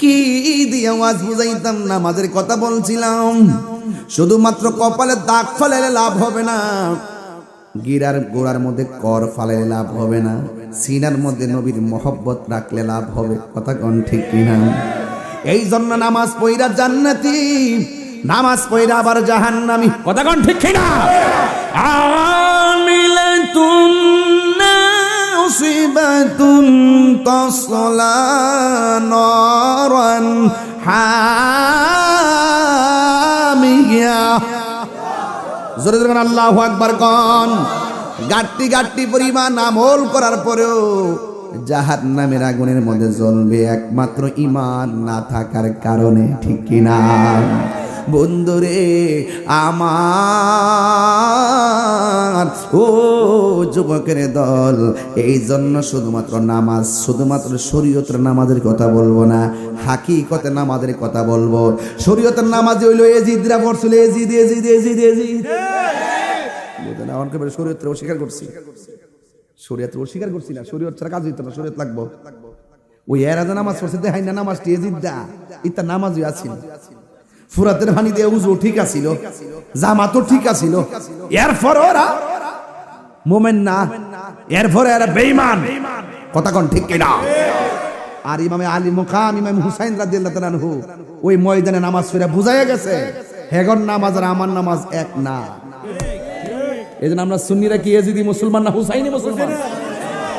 কি দিয়ে আওয়াজ বুঝাইতাম, নামাজের কথা বলছিলাম। শুধুমাত্র কপালে দাগ ফেলালে লাভ হবে না, গিরার গোড়ার মধ্যে কর ফালাইলে লাভ হবে না, সিনার মধ্যে নবীর মহব্বত রাখলে লাভ হবে। কথা কোন ঠিক কিনা? এই জন্য নামাজ পড়া জান্নাতি, নামাজ পড়ে আবার জাহান্নামী। কথা কোন ঠিক কিনা? আমিলাতুন মুসিবাতুন তাসলা নারান হামিয়া। জোরে জোরে আল্লাহু আকবার কোন। গাট্টি গাট্টি পরিমাণ আমল করার পরেও জাহান্নামের আগুনের মধ্যে জ্বলবে একমাত্র ঈমান না থাকার কারণে, ঠিক কিনা বন্ধুরে আমার? ও যুবকের দল, এই জন্য শুধুমাত্র নামাজ, শুধুমাত্র শরীয়তের নামাজের কথা বলবো না, হাকিকতে নামাজের কথা বলবো। শরীয়তের নামাজ হইল এজিদরা পড়ছিল, এজিদ এজিদ এজিদ এজিদ। বুঝলেন? আমাকে শরীয়তরে অস্বীকার করছি, শরীয়তরে অস্বীকার করছি না, শরীয়ত ছাড়া কাজ হইতো না, শরীয়ত লাগবো। ওই এরা যে নামাজ পড়ছে দেখাই না নামাজটি এজিদা, ইতা নামাজই আছিল। ফুরাতের পানি দিয়ে উজু ঠিক আছিল, জামাতও ঠিক আছিল, এরপর ওরা মোমেন না, এরপরে এরা বেঈমান। কথা কোন ঠিক কিনা? আর ইমামে আলী মুকাম ইমাম হুসাইন রাদিয়াল্লাহু তাআলা আনহু ওই ময়দানে নামাজ পড়ে বুঝাইয়া গেছে হেগর নামাজ আর আমার নামাজ এক না। এই জন্য আমরা সুন্নিরা কি এজিদি মুসলমান না হুসাইনি মুসলমান?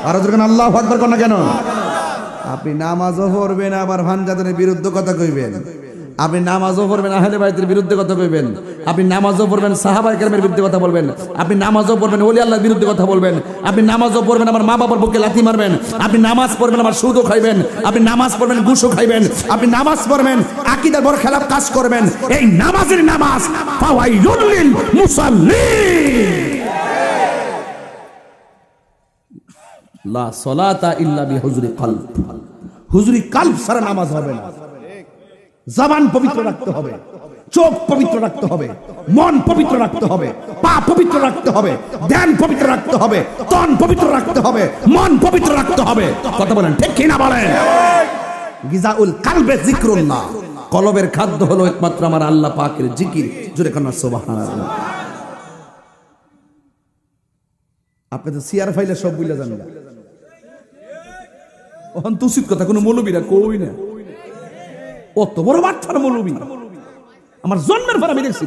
আর যখন আল্লাহু আকবার কোন না কেন? আপনি নামাজও পড়বেন আবার ভানজাদের বিরুদ্ধে কথা কইবেন, আপনি নামাজও পড়বেন আহলে বাইতের বিরুদ্ধে কথা কইবেন, আপনি নামাজও পড়বেন সাহাবায়ে কেরামের বিরুদ্ধে কথা বলবেন, আপনি নামাজও পড়বেন ওলি আল্লাহর বিরুদ্ধে কথা বলবেন, আপনি নামাজও পড়বেন আমার মা বাবার বুকে লাথি মারবেন, আপনি নামাজ পড়বেন আমার সুদও খাইবেন, আপনি নামাজ পড়বেন ঘুষও খাইবেন, আপনি নামাজ পড়বেন আকীদার বড় খেলাফ কাজ করবেন। এই নামাজের নামাজ ফাওয়াইলুল লিল মুসাল্লিন। লা সালাতা ইল্লা বিহুজুরি কলব। হুজুরি কলব ছাড়া নামাজ হবে না। জবান পবিত্র রাখতে হবে, চোখ পবিত্র রাখতে হবে, মন পবিত্র রাখতে হবে, পা পবিত্র রাখতে হবে, ধ্যান পবিত্র রাখতে হবে, তন পবিত্র রাখতে হবে, মন পবিত্র রাখতে হবে। কথা বলেন ঠিক কিনা বলেন? গিজাউল কালবে যিকরুল্লাহ, কলবের খাদ্য হলো একমাত্র আমার আল্লাহ পাকের জিকির। জোরে কান্না সুবহানাল্লাহ। আপনি তো সিয়ার ফাইলে সব বুঝলে জানেন, ওখান তুসিত কথা কোনো মৌলবীরা কই না, অত বড় বাচ্চার মৌলবী আমার জন্মের পর আমি দেখছি।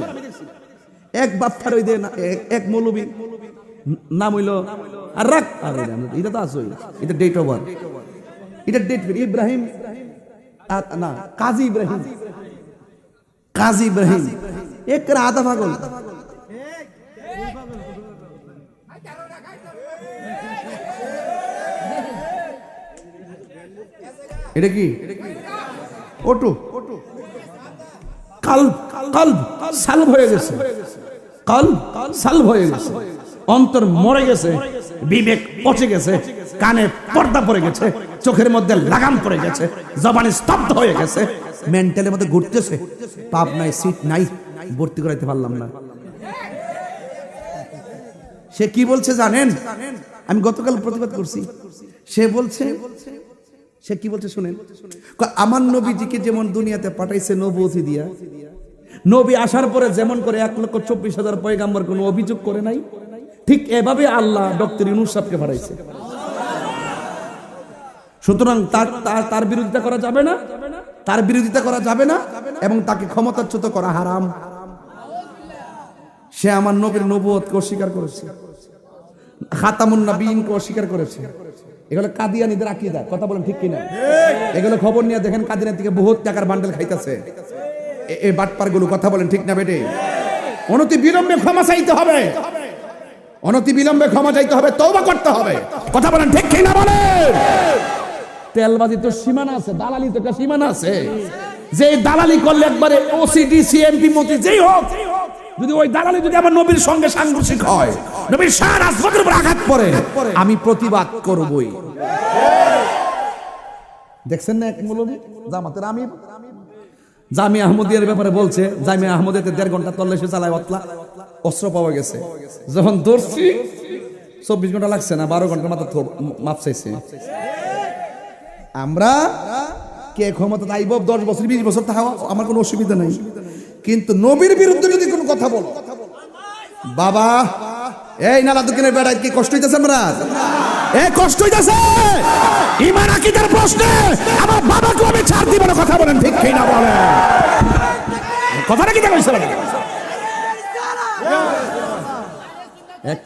এক বাচ্চার ওই এক মৌলবী নাম হইল আর রাখ, এটা তো আসই, এটা ডেট অফ বার্থ, এটা ডেট ইব্রাহিম না কাজী ইব্রাহিম, কাজী ইব্রাহিম এক আধা পাগল। এটা কি ওটু কাল কাল সালভ হয়ে গেছে, কাল সালভ হয়ে গেছে, অন্তর মরে গেছে, বিবেক পচে গেছে, কানে পর্দা পড়ে গেছে, চোখের মধ্যে লাগাম পড়ে গেছে, জবানে স্তব্ধ হয়ে গেছে, মেন্টালের মধ্যে ঘুরতেছে, পাপ নাই সিট নাই, ভর্তি করাইতে পারলাম না। সে কি বলছে জানেন? আমি গতকাল প্রতিবাদ করছি। সে বলছে, সে কি বলছে শুনেন, আমার নবীজিকে যেমন দুনিয়াতে পাঠাইছে নবুয়তি দিয়া, নবী আসার পরে যেমন করে 1,24,000 পয়গাম্বর কোনো অভিযোগ করে নাই, ঠিক এভাবে আল্লাহ ডক্টর ইউনূস সাহেবকে পাঠাইছে। সুতরাং তার বিরোধিতা করা যাবে না, তার বিরোধিতা করা যাবে না, এবং তাকে ক্ষমতাচ্যুত করা হারাম। সে আমার নবীর নবুয়তকে অস্বীকার করেছে, খাতামুন নবীনকে অস্বীকার করেছে। এগুলো কাদিয়ানীদের আকীদা। কথা বলেন ঠিক কিনা? এগুলো খবর নিয়ে দেখেন কাদিয়ানী থেকে বহুত টাকার বান্ডেল খাইতেছে এই বাটপার গুলো। কথা বলেন ঠিক না বেটে? অনতি বিলম্বে ক্ষমা চাইতে হবে, অনতি বিলম্বে ক্ষমা চাইতে হবে, তওবা করতে হবে। কথা বলেন ঠিক কিনা বলেন? তেলবাজি তো সীমানা আছে, দালালি তো একটা সীমানা আছে। যে দালালি করলে একবারে ওসিডি সিএমপি মন্ত্রী যেই হোক, যদি ওই দালালি যদি আমার নবীর সঙ্গে সাংঘর্ষিক হয়, নবীর শান আসবাতের উপর আঘাত পড়ে, আমি প্রতিবাদ করবই। দেখছেন না এক মৌলবী জামাতের আমির জামিয়া আহমদিয়ার ব্যাপারে বলছে, জামিয়া আহমদিয়াতে 1.5 ঘন্টা তল্লাশি চালায়, অস্ত্র পাওয়া গেছে। যখন ধরছি 24 ঘন্টা লাগছে না, 12 ঘন্টার মাথা মাপ চাইছে। আমরা কে ক্ষমতা আইব 10 বছর 20 বছর তাহা আমার কোনো অসুবিধা নাই, কিন্তু নবীর বিরুদ্ধে যদি কোনো কথা বলো, বাবা এই নালা দোকানের বেড়ায় কি কষ্ট হইতেছে? আমরা এ কষ্ট হইতেছে ঈমান আকীদার প্রশ্নে আমার বাবাকে আমি ছাড় দিব না। কথা বলেন ঠিক কিনা বলেন? কথাটা কিটা কইছে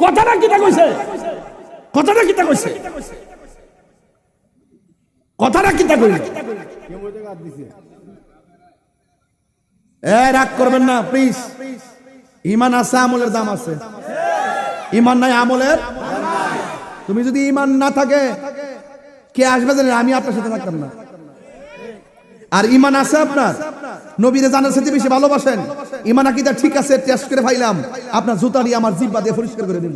কথাটা কিটা কইছে কথাটা কিটা কইছে কথাটা কিটা কইছে রাগ করবেন না প্লিজ। ইমান আছে, আমলের দাম আছে। ইমান নাই, আমলের। তুমি যদি ইমান না থাকে কে আসবে জানেন? আমি আপনার সাথে থাকতাম না। আর ইমান আছে আপনার, নবীরে জানার সাথে বেশি ভালোবাসেন, ইমান আকীদা ঠিক আছে, টেস্ট করে ফাইলাম, আপনার জুতা দিয়ে আমার জিহ্বা দিয়ে পরিষ্কার করে দিন।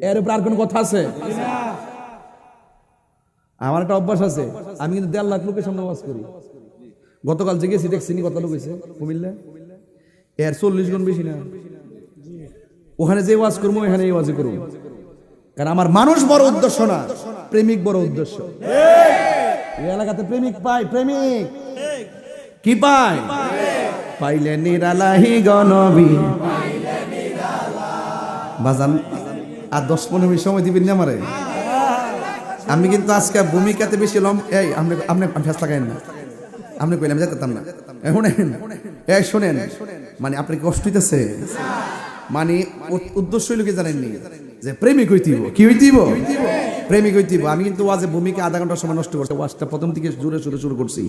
এর উপর আর কোন কথা আছে? আমার একটা অভ্যাস আছে, আমি কিন্তু 1.5 লাখ লোকের সামনে ওয়াজ করি। গতকাল যে গেছি দেখছি কত লোক হয়েছে কুমিল্লা, এর 40 গুণ বেশি না। ওখানে যে ওয়াজ করবো এখানে এই ওয়াজই করবো, কারণ আমার মানুষ বড় উদ্দেশ্য না, প্রেমিক বড় উদ্দেশ্য। এই এলাকাতে প্রেমিক পাই, প্রেমিক কি পাই? পাইলে নিরালাহি গনবী বাজান। আর 10-15 মিনিট সময় দিবেন না আমারে? আমি কিন্তু আজকে ভূমিকাতে বেশি এই আপনি ফেস লাগাইন না, আপনি কইলাম যেতাম না। শোনেন, মানে আপনি কষ্ট হইতেছে, মানে উদ্দেশ্য হইল কি জানেননি? যে প্রেমিক হইতিব। কি হইতিব? প্রেমিক হইতিব। আমি কিন্তু ওয়াজে ভূমিকা আধা ঘন্টার সময় নষ্ট করতে, ওয়াজটা প্রথম থেকে জোরে সোরে শুরু করছি।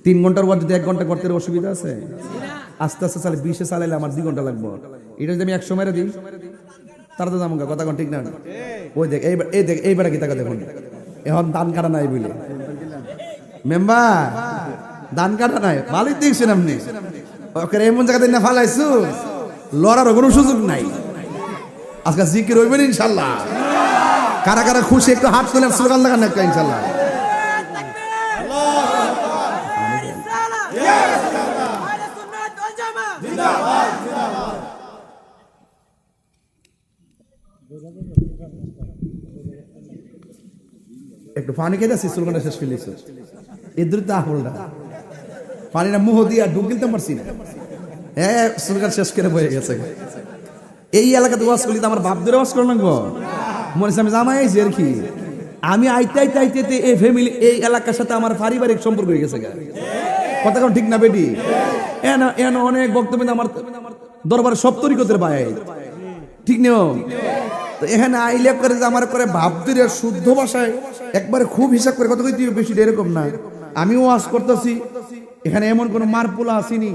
3 ঘন্টার ওয়াজ যদি 1 ঘন্টা করতে অসুবিধা আছে? আস্তে আস্তে চালে 20-এ চালাইলে আমার 2 ঘন্টা লাগবে। এটা যদি আমি 100 মেরে দিই তার তো জামুকা কথা কোন ঠিক না? ওই দেখ এইবার কি টাকা দেখুন, এখন দান কাটা নাই বুঝলে মেম্বার, দান কাটা নাই, ভালোই দেখছেন আপনি। ওকে এমন জায়গাতে না ফালাইছু, লড়ার কোনো সুযোগ নাই। আজকে জিকির হইবেন ইনশাল্লাহ। কারা কারা খুশি একটু হাত তুলে স্লোগান লাগান একটা ইনশাল্লাহ। একটু পানি খেতে আসছি, স্লোগানটা শেষ করে লিখছো এদের তো আহলটা পানিটা মুহ দিয়ে ডুব গিলতে পারছি না। হ্যাঁ, স্লোগান শেষ করে বয়ে গেছে। এই এলাকাতে ওয়াজ করলি তো আমার বাপ ধরে ওয়াজ করে লাগবো মনে হচ্ছে আমি জামাই আইছি আর কি। আমি আইতে এই ফ্যামিলি, এই এলাকার সাথে আমার পারিবারিক সম্পর্ক হয়ে গেছে। কথা কোন ঠিক না বেটি? এন অনেক বক্তব্য আমার দরবারে সব তরিকতের ভাই, ঠিক নিও তো এখানে আইলে করে যে আমার করে ভাব ধরে শুদ্ধ ভাষায় একবারে খুব হিসাব করে কথা কইতে বেশি এরকম না। আমিও ওয়াজ করতেছি, এখানে এমন কোন মারপোলা আসেনি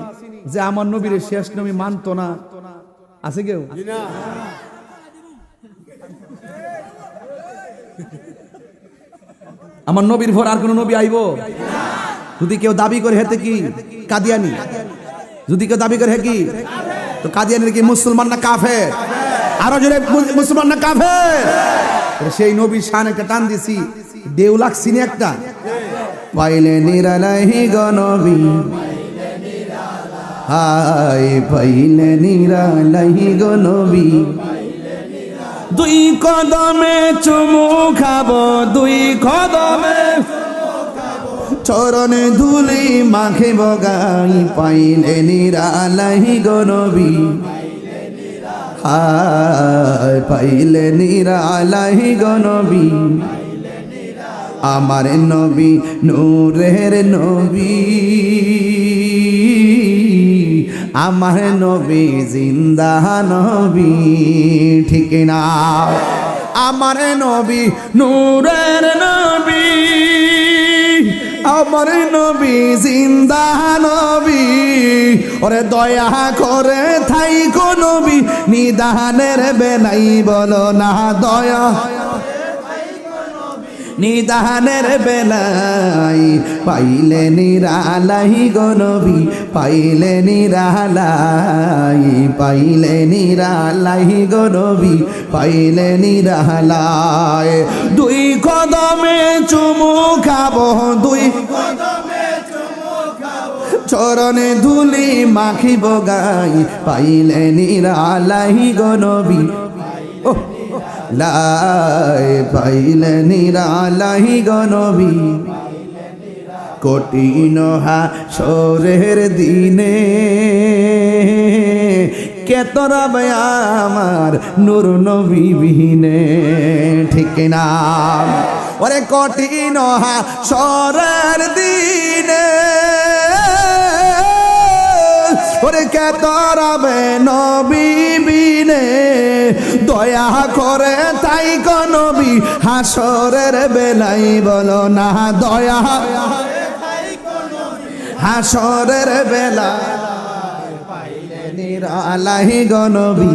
যে আমার নবীর শেষ নবী মানতো না। আছে কেউ? আমার নবীর পর আর কোন নবী আইব? যদি কেউ দাবি করে হেতে কি কাদিয়ানি? যদি কেউ দাবি করে হে কি, তো কাদিয়ানির কি মুসলমান না কাফের? আরো জোরে মুসলমান না কাফের? সেই নবীর শান একটা টান দিছি, দেউ লাগছি না একটা। পাইলে নিরালাহি গনবী, হাই পাইলে নিরালাহি গনবী। 2 কদমে চুমু খাবো, 2 কদমে চরণে ধুলি মাখিব গাই। পাইলে নিরালাহি গনবী, হাই পাইলে নিরালাহি গনবী। আমার নবী নূরের নবী, আমার নবী জিন্দা নবী, ঠিক না? আমার নবী নূরের নবী, আমার নবী জিন্দা নবী। ওরে দয়া করে থাইকো নবী, নিদানের বেলাই বলো না দয়া, নিদানের বেলাই। পাইলে নিরালাই গনবী, পাইলে নিরালাই, পাইলে নিরালাই গনবী, পাইলে নিরালাই। 2 কদমে চুমু খাবো, 2 কদমে চুমু খাবো, চরণে ধুলি মাখিব গাই। পাইলে নিরালাই গনবী, ও লাই পাইলে নিরালাই গনবী। কঠিন হাসরের দিনে কে তরাবে আমার নূর নবী বিহীনে, ঠিক না? ওরে কঠিন হাসরের দিনে ওরে কে তরাবে নবী বিনে দয়া করে তাই গো নবী হাসরের বেলাই বলো না দয়া হাসরের বেলা পাইলে নিরালাই গো নবী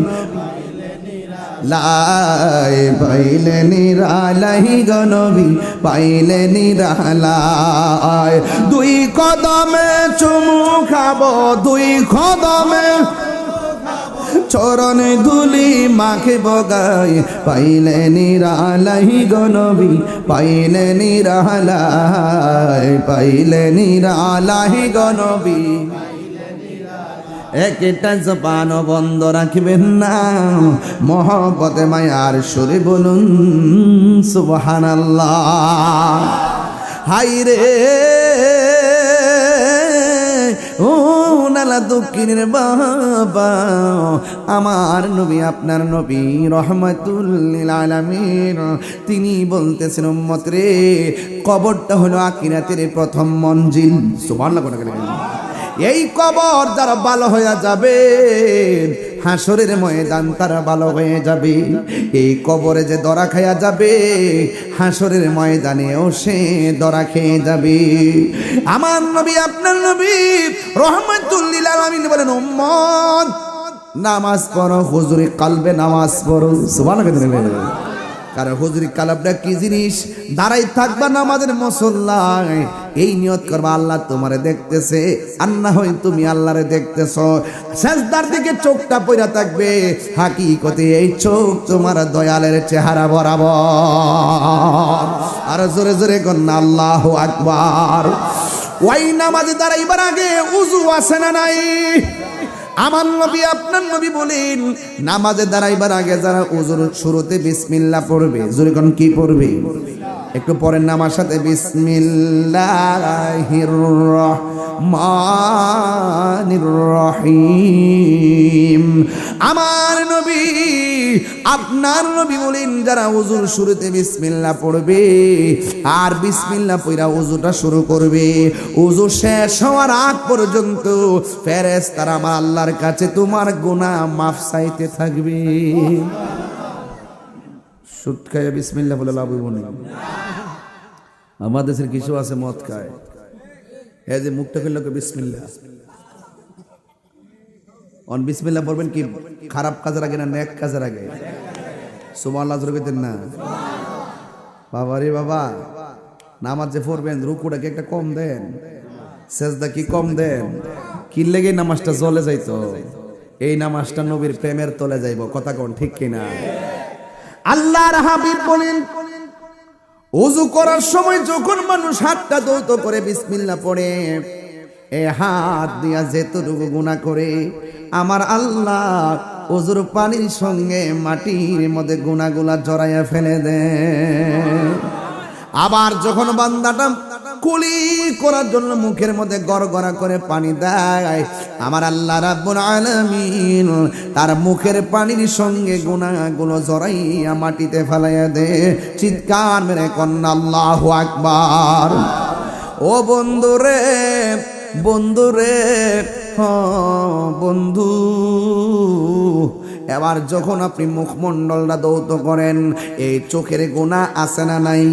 লাই পাইলে নিরালাই গো নবী পাইলে নিরালাই দুই কদমে চুমু খাবো দুই কদমে চরণ ধুলি মাখে বগাই পাইলে নিরালাই গো নবী পাইলে নিরালাই পাইলে নিরালাই গো নবী একটা জবান বন্ধ রাখবেন না মহব্বতে মায়ার সুরে বলুন সুবহানাল্লাহ হায়রে ও নালা দক্ষিণের বাবা আমার নবী আপনার নবী রহমাতুল লিল আলামিন তিনি বলতেছেন উম্মত রে কবরটা হলো আখিরাতের প্রথম মঞ্জিল সুবহানাল্লাহ এই কবর যারা ভালো হয়ে যাবে হাসরের ময়দান তারা ভালো হয়ে যাবে এই কবরে যে দরা খায়া যাবে হাসরের ময়দানেও সে দরা খেয়ে যাবে আমার নবী আপনার নবী রহমাতুল লিল আলামিন বলেন উম্মত নামাজ পড়ো হুজুরি কালবে নামাজ পড়ো সুবহানাল্লাহ কারণ হুজুরি কালাবটা কি জিনিস দাঁড়াই থাকবা নামাজের মুসল্লায় এই নিয়ত করবা আল্লাহ তোমারে দেখতেছে আর না হয় তুমি আল্লাহরে দেখতেছ সেজদার দিকে চোখটা পইরা থাকবে হাকিকতে এই চোখ তোমার দয়ালের চেহারা বরাবর আর জোরে জোরে কন্না আল্লাহু আকবার ওই নামাজে দাঁড়াইবার আগে উযু আছে না নাই আমার নবী আপনার নবী বলেন নামাজে দাঁড়াইবার আগে যারা ওযুর শুরুতে বিসমিল্লাহ পড়বে যখন কি পড়বে একটু পরের নামার সাথে বিসমিল্লাহির রহমানির রহিম আমার নবী আপনার নবী বলেন যারা ওযুর শুরুতে বিসমিল্লাহ পড়বে আর বিসমিল্লাহ পড়া ওযুটা শুরু করবে ওযু শেষ হওয়ার আগ পর্যন্ত ফেরেশতারা আমার আল্লাহর কাছে তোমার গুনাহ মাফ চাইতে থাকবে সুদ খায় বিসমিল্লাহ বলে লাভ হইব না আমাদের দেশের কিছু আছে মদ খায় এই যে মুখটা খুললো বিসমিল্লাহ অন বিসমিল্লাহ বলবেন কি খারাপ কাজের আগে না নেক কাজের আগে সুবহানাল্লাহ জোরে কইতেন না বাবা রে বাবা নামাজ যে পড়বেন রুকুটা কি একটা কম দেন সেজদা কি কম দেন কি লেগে নামাজটা চলে যাইতো এই নামাজটা নবীর প্রেমের তলে যাইব কথা কোন ঠিক কিনা আল্লাহর হাবিব বলেন ওযু করার সময় যখন মানুষ হাতটা দৌত করে বিসমিল্লাহ পড়ে এই হাত দিয়া যেতটুকু গুনাহ করে আমার আল্লাহ ওযুর পানির সঙ্গে মাটির মধ্যে গুনাহগুলা জড়াইয়া ফেলে দেয় আবার যখন বান্দাটা কুলি করার জন্য মুখের মধ্যে গড়গড়া করে পানি দেয় আমার আল্লাহ রাব্বুল আলামিন তার মুখের পানির সঙ্গে গুনাহগুলো জড়াইয়া মাটিতে ফেলাইয়া দেয় চিৎকার মেরে কন্না আল্লাহু আকবার ও বন্ধুরে বন্ধুরে বন্ধু এবার যখন আপনি মুখমণ্ডলটা দৌত করেন এই চোখের গুনাহ আছে না নাই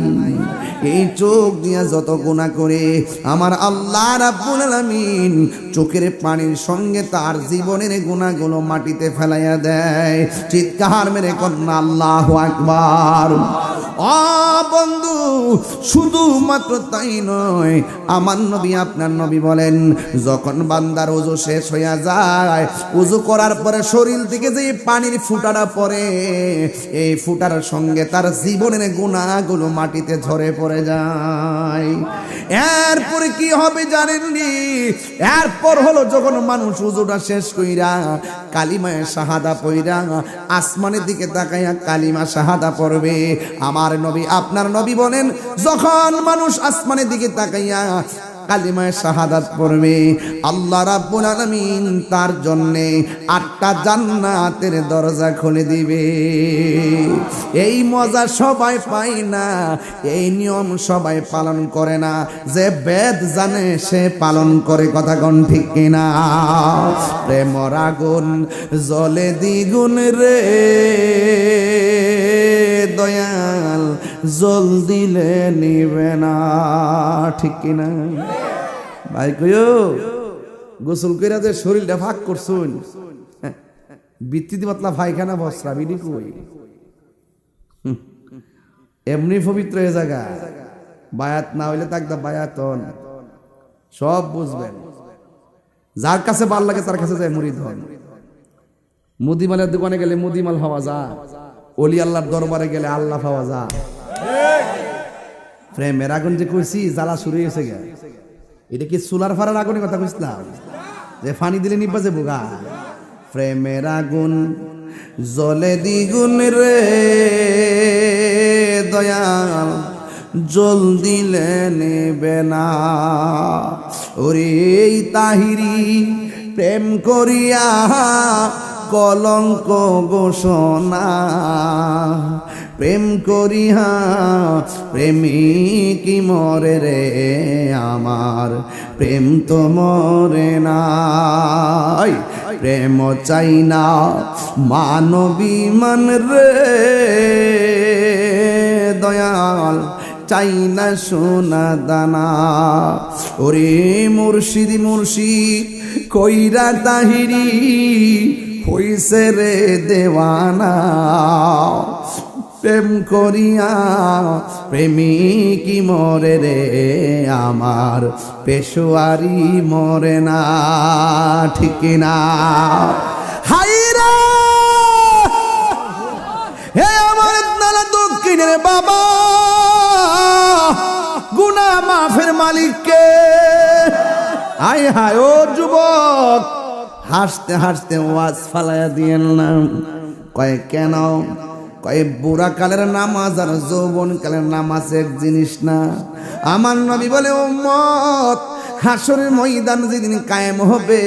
এই চোখ দিয়া যত গুনাহ করে আমার আল্লাহ রাব্বুল আলামিন চোখের পানির সঙ্গে তার জীবনের গুনাহগুলো মাটিতে ফেলাইয়া দেয় চিৎকার মেরে কন্না আল্লাহু আকবার ও বন্ধু শুধুমাত্র তাই নয় আমার নবী আপনার নবী বলেন যখন বান্দার ওযু শেষ হইয়া যায় ওযু করার পরে শরীর থেকে যে পানির ফুটাটা পড়ে এই ফুটার সঙ্গে তার জীবনের গুনাহগুলো মাটিতে ঝরে পড়ে যায় এরপরে কি হবে জানেননি এরপর হলো যখন মানুষ ওযুটা শেষ কইরা কালিমায়ে শাহাদা পড়া আসমানের দিকে তাকাইয়া কালিমা শাহাদা পড়বে আমার নবী আপনার নবী বলেন যখন মানুষ আসমানের দিকে তাকাইয়া কালিমায়ে শাহাদাত পড়বে, আল্লাহ রাব্বুল আলামিন তার জন্যে 8টা জান্নাতের দরজা খুলে দিবে। এই মজা সবাই পায় না, এই নিয়ম সবাই পালন করে না। যে বেদ জানে সে পালন করে, কথা কোন ঠিক কিনা? প্রেমর আগুন জ্বলে দ্বিগুণ রে দয়াল, জল দিলে নিবে না, ঠিক কিনা ভাই? কইও গোসল কইরা যে শরীরটা ফাঁক করছুন, বৃত্তিতে পাতলা পায়খানা বসরা বিডি কই এমনি পবিত্র এ জায়গা। বায়াত না হইলে তাকদা বায়াতন সব বুঝবেন। যার কাছে ভাল লাগে তার কাছে যায় মুরিদ হন। মুদিমালের দোকানে গেলে মুদিমাল হওয়া যা, ওলি আল্লাহর দরবারে গেলে আল্লাহ পাওয়া যা। প্রেমের আগুন যে কইছি জ্বালা শুরু হয়েছে গে, এটা কি চুলার ফাড়ার আগুনের কথা কইছিলাম যে ফানি দিলে নিবা যে বোগা? প্রেমের আগুন জ্বলে দ্বিগুণ রে দয়াল, জল দিলে নেবে না। ওরে তাহিরি প্রেম করিয়া কলঙ্ক ঘোষণা, প্রেম করিয়া প্রেমিক মরে রে আমার, প্রেম তো মরে নাই। প্রেম চাই না মানবী মান রে দয়াল, চাই না সোনা দানা। ওরে মুর্শিদি মুর্শিদ কইরা তাহিরি হইছে রে দেওয়ানা, প্রেম করিয়া প্রেমিক মরে রে আমার, পেশোয়ারি মরে না, ঠিক না? হাইরা হে আমার নালা দক্ষিণের বাবা, গুনাহ মাফের মালিককে। হায় হায় ও যুবক, হাসতে হাসতে ওয়াজ ফালাইয়া দিয়েন না। কয় কেন? কয় বুড়া কালের নামাজ আর যৌবন কালের নামাজ এক জিনিস না। আমার নবী বলে উম্মত, হাসরের ময়দান যেদিন কায়েম হবে,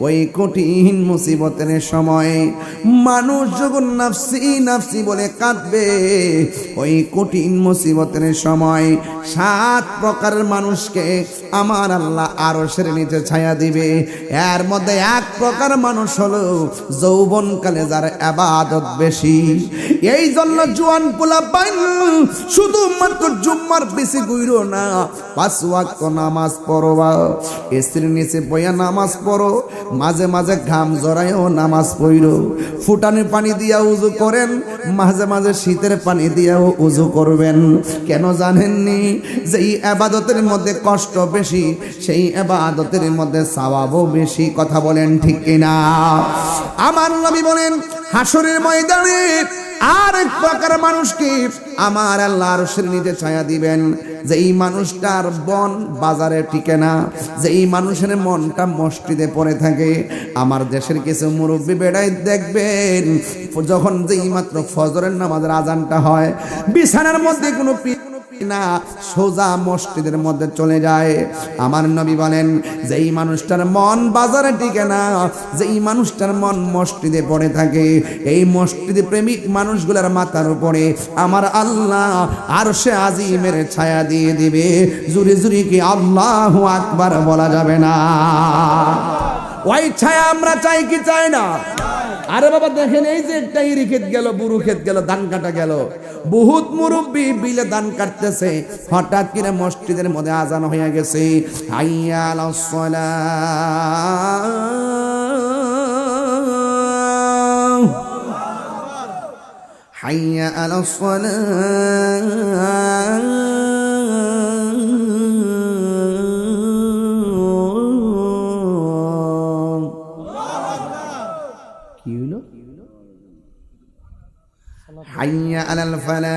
ওই কঠিন মুসিবতের সময় মানুষ যখন নাফসি নাফসি বলে কাঁদবে, ওই কঠিন মুসিবতের সময় 7 প্রকারের মানুষকে আমার আল্লাহ আরশের নিচে ছায়া দিবে। এর মধ্যে 1 প্রকার মানুষ হলো যৌবনকালে যার ইবাদত বেশি। এই জন্য জোয়ান পোলাপাইন শুধুমাত্র জুম্মার বেশি গুইরো না, 5 ওয়াক্ত নামাজ পড়বা, স্ত্রীর নিচে বইয়া নামাজ পড়ো, মাঝে মাঝে ঘাম জড়ায়ও নামাজ পড়ো, ফুটানি পানি দিয়া উজু করেন, মাঝে মাঝে শীতের পানি দিয়াও উজু করবেন। কেন জানেননি? যেই ইবাদতের মধ্যে কষ্ট বেশি, সেই ইবাদতের মধ্যে সওয়াবও বেশি, কথা বলেন ঠিক কিনা? আমার নবী বলেন হাসরের ময়দানে আরেক প্রকার মানুষকে আমার আল্লাহ আরশের নিচে ছায়া দিবেন, যেই মানুষটার বন বাজারে টিকে না, যেই মানুষের মনটা মসজিদে পড়ে থাকে। আমার দেশের কিছু মুরব্বী বেড়াই দেখবেন, যখন যেই মাত্র ফজরের নামাজের আজানটা হয়, বিছানার মধ্যে কোনো না, সোজা মসজিদের মধ্যে চলে যায়। আমার নবী বলেন যেই মানুষটার মন বাজারে টিকে না, যেই মানুষটার মন মসজিদে পড়ে থাকে, এই মসজিদে প্রেমিক মানুষগুলোর মাথার উপরে আমার আল্লাহ আরশে আজিমের ছায়া দিয়ে দিবে। জুরি জুরি কি আল্লাহু আকবার বলা যাবে না? ওই ছায়া আমরা চাই কি চাই না? আরে বাবা দেখেন, এই যে একটা ইরি ক্ষেত গেল, বুরু ক্ষেত গেল, ধান কাটা গেল, বহুত মুরব্বী বিলে ধান কাটতেছে, হঠাৎ করে মসজিদের মধ্যে আজান হয়ে গেছে, হাইয়া আলাস সালাহ, হাইয়া আলাস সালাহ। কি হলো? হাইয়া আলাল ফালাহ,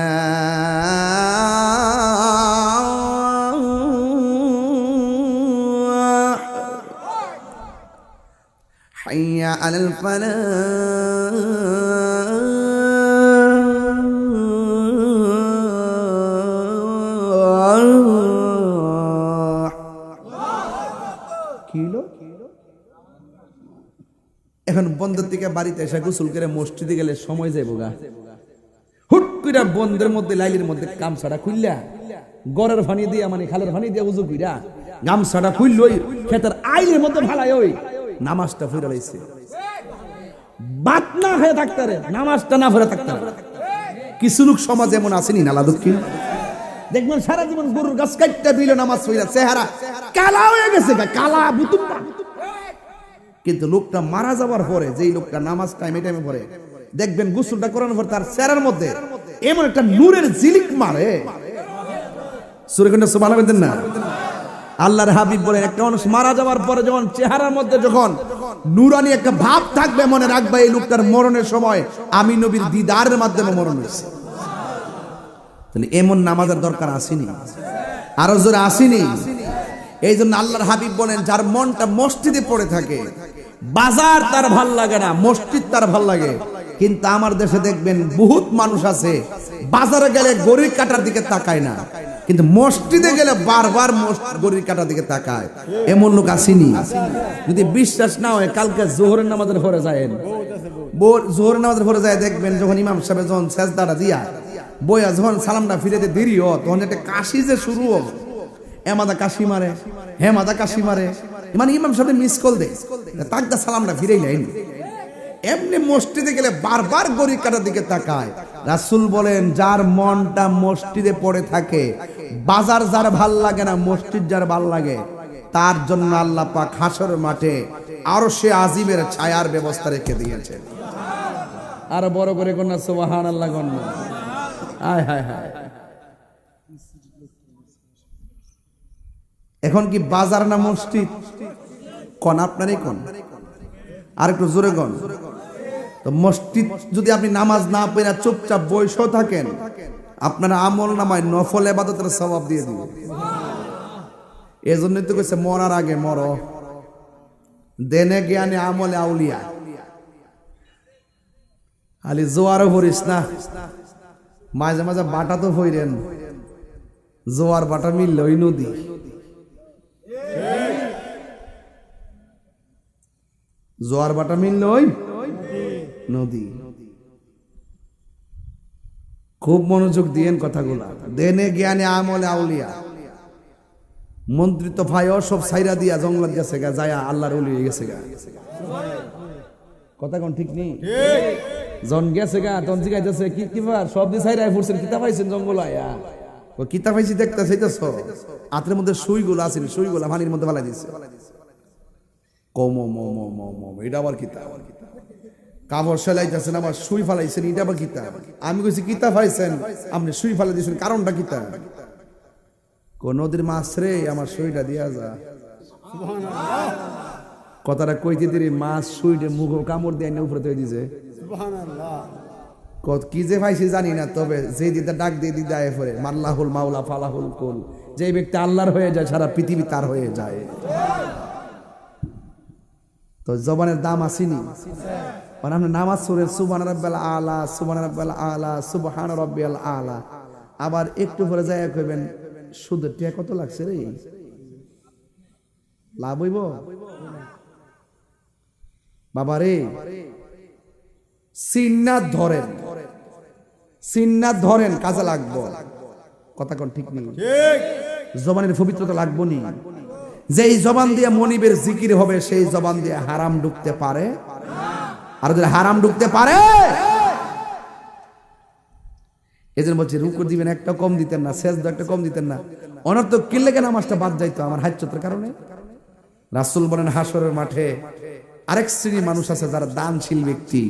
হাইয়া আলাল ফালাহ। এখন বন্ধের থেকে বাড়িতে এসে গোসল করে মসজিদে গেলে সময় যাইব গা, হুট করে বন্ধের মধ্যে লাইলের মধ্যে গামছাটা খুললা গড়ের পানি দিয়া মানে খালের পানি দিয়া উজু কইরা গামছাটা খুললই ক্ষেতের আইলের মধ্যে ভালাই ওই নামাজটা ফিরে লাইছে। বাত না হয়ে থাকতে রে, নামাজটা না ফিরে থাকতে রে। কিছু লোক সমাজ এমন আসেনি নালা দক্ষিণ, দেখবেন সারা জীবন গরুর গাছ কাটতে বিল নামাজ ফিরা চেহারা কালা হয়ে গেছে, কালা বুতুম্বা। কিন্তু লোকটা মারা যাবার পরে যেই লোকটা নামাজ টাইমে টাইমে পড়ে দেখবেন গোসলটা করানোর পর তার চেহারার মধ্যে এমন একটা নূরের ঝিলিক মারে। সূরা কোনটা সুবহানাল্লাহ বলেন না? আল্লাহর হাবিব বলেন একটা মানুষ মারা যাওয়ার পরে যখন চেহারার মধ্যে যখন নূরানি একটা ভাব থাকবে, মনে রাখবে এই লোকটার মরণের সময় আমি নবীর দিদারের মাধ্যমে মরণ হয়েছে। তাহলে এমন নামাজের দরকার আসেনি, আরো জোরে আসেনি। এই জন্য আল্লাহর হাবিব বলেন যার মনটা মসজিদে পড়ে থাকে, বাজার তার ভাল লাগে না, মসজিদ তার ভাল লাগে। কিন্তু আমার দেশে দেখবেন বহুত মানুষ আছে বাজারে গেলে গড়ির কাটার দিকে তাকায় না, কিন্তু মসজিদে গেলে বারবার গড়ির কাটার দিকে তাকায়। এমন লোক আসেনি? যদি বিশ্বাস না হয় কালকে জোহরের নামাজের পরে যায়েন, জোহরের নামাজের পরে যায় দেখবেন যখন ইমাম সাহেব যখন সেজদাটা দিয়া বইয়া যখন সালামটা ফিরেতে দেরি হয় তখন একটা কাশি যে শুরু হবে, এমাদা কাশি মারে, হেমাদা কাশি মারে, মানে ইমাম সাহেব মিস কল দেয় তাকদা সালামটা ফিরেই নেই। এমনি মসজিদে গেলে বারবার গড়ি কাটার দিকে তাকায়। রাসূল বলেন যার মনটা মসজিদে পড়ে থাকে, বাজার যার ভাল লাগে না, মসজিদ যার ভাল লাগে, তার জন্য আল্লাহ পাক হাসরের মাঠে আরশে আজিমের ছায়ার ব্যবস্থা রেখে দিয়েছেন। আর বড় করে কন্যা সুবহানাল্লাহ কন্যা, হায় হায় হায়। এখন কি বাজার না মসজিদ? কোন আপনারই কোন, আর একটু জোরে কোন। তো মসজিদ যদি আপনি নামাজ না পড়ে চুপচাপ বসে থাকেন, আপনার আমল নামায় নফল ইবাদতের সওয়াব দিয়ে দিবে। এজন্যই তো কইছে মরার আগে মরো, দেনে জ্ঞানে আমলে আউলিয়া। খালি জোয়ারও ভরিস না, মাঝে মাঝে বাটা তো হইরেন, জোয়ার বাটা মিললে ওই নদী। জোয়ার বাটা মিললে ওই নদী। খুব মনোযোগ দিয়েন কথাগুলা। দেনে জ্ঞানে আমলে আউলিয়া। মন্ত্রী তো ভাই সব সাইরা দিয়া জঙ্গলত গেছে গা, যায় আল্লাহর ওলি হয়ে গেছে গা। কথা কোন ঠিক নেই? জন গেছে গা, তখন জিগাইতেছে কি কিবার সব দি সাইরাই ফুরছেন, কিতা পাইছেন জঙ্গল আয়া? ও কিতা পাইছি দেখতেছে, এইতাছ আত্রের মধ্যে সুইগুলো আছে, সুইগুলা পানির মধ্যে ফেলাই দিছে। কম এটা আবার কিতা? কাপড় সেলাইতেছেন আবার সুই ফালাইছেন, এটা আবার কিতা? আমি কইছি কিতা পাইছেন, আপনি সুই ফালাই দিয়েছেন, কারণটা কিতা? নদীর মাছ রে, আমার সুইটা দিয়া যা। কথাটা কইতে দিরি মাছ সুইটে মুখ কামড় দিয়ে উপরে তৈরি দিছে। কি যে পাইছি জানি না, তবে যে দিদা ডাক দিয়ে দিদা পরে মাল্লাহুল মাওলা ফালাহুল কুল, যে ব্যক্তি আল্লাহর হয়ে যায় সারা পৃথিবী তার হয়ে যায়। তো জবানের দাম আসেনি? আপনি নামাজ পড়েন সুবহান রাব্বিয়াল আলা, সুবহান রাব্বিয়াল আলা, সুবহান রাব্বিয়াল আলা, আবার একটু পরে যায় কইবেন সুদের টিয়া কত লাগছে রে, লাভ হইব বাবা রে? সিন্নাত ধরেন, সিন্নাত ধরেন, কাজে লাগবো। কথা কোন ঠিক নেই? জবানের পবিত্রতা লাগবো নি? যেই জবান দিয়ে মনিবের জিকির হবে সেই জবান দিয়ে হারাম ঢুকতে পারে? আর যদি হারাম ঢুকতে পারে, এজন্য বলছি রুকু দিবেন একটা কম দিতেন না, সেজদা একটা কম দিতেন না। অনর্থ কিল্লে কেন নামাজটা বাদ যাইতো আমার হাজ্জতের কারণে। রাসূল বলেন হাসরের মাঠে আরেক শ্রেণীর মানুষ আছে যারা দানশীল ব্যক্তি।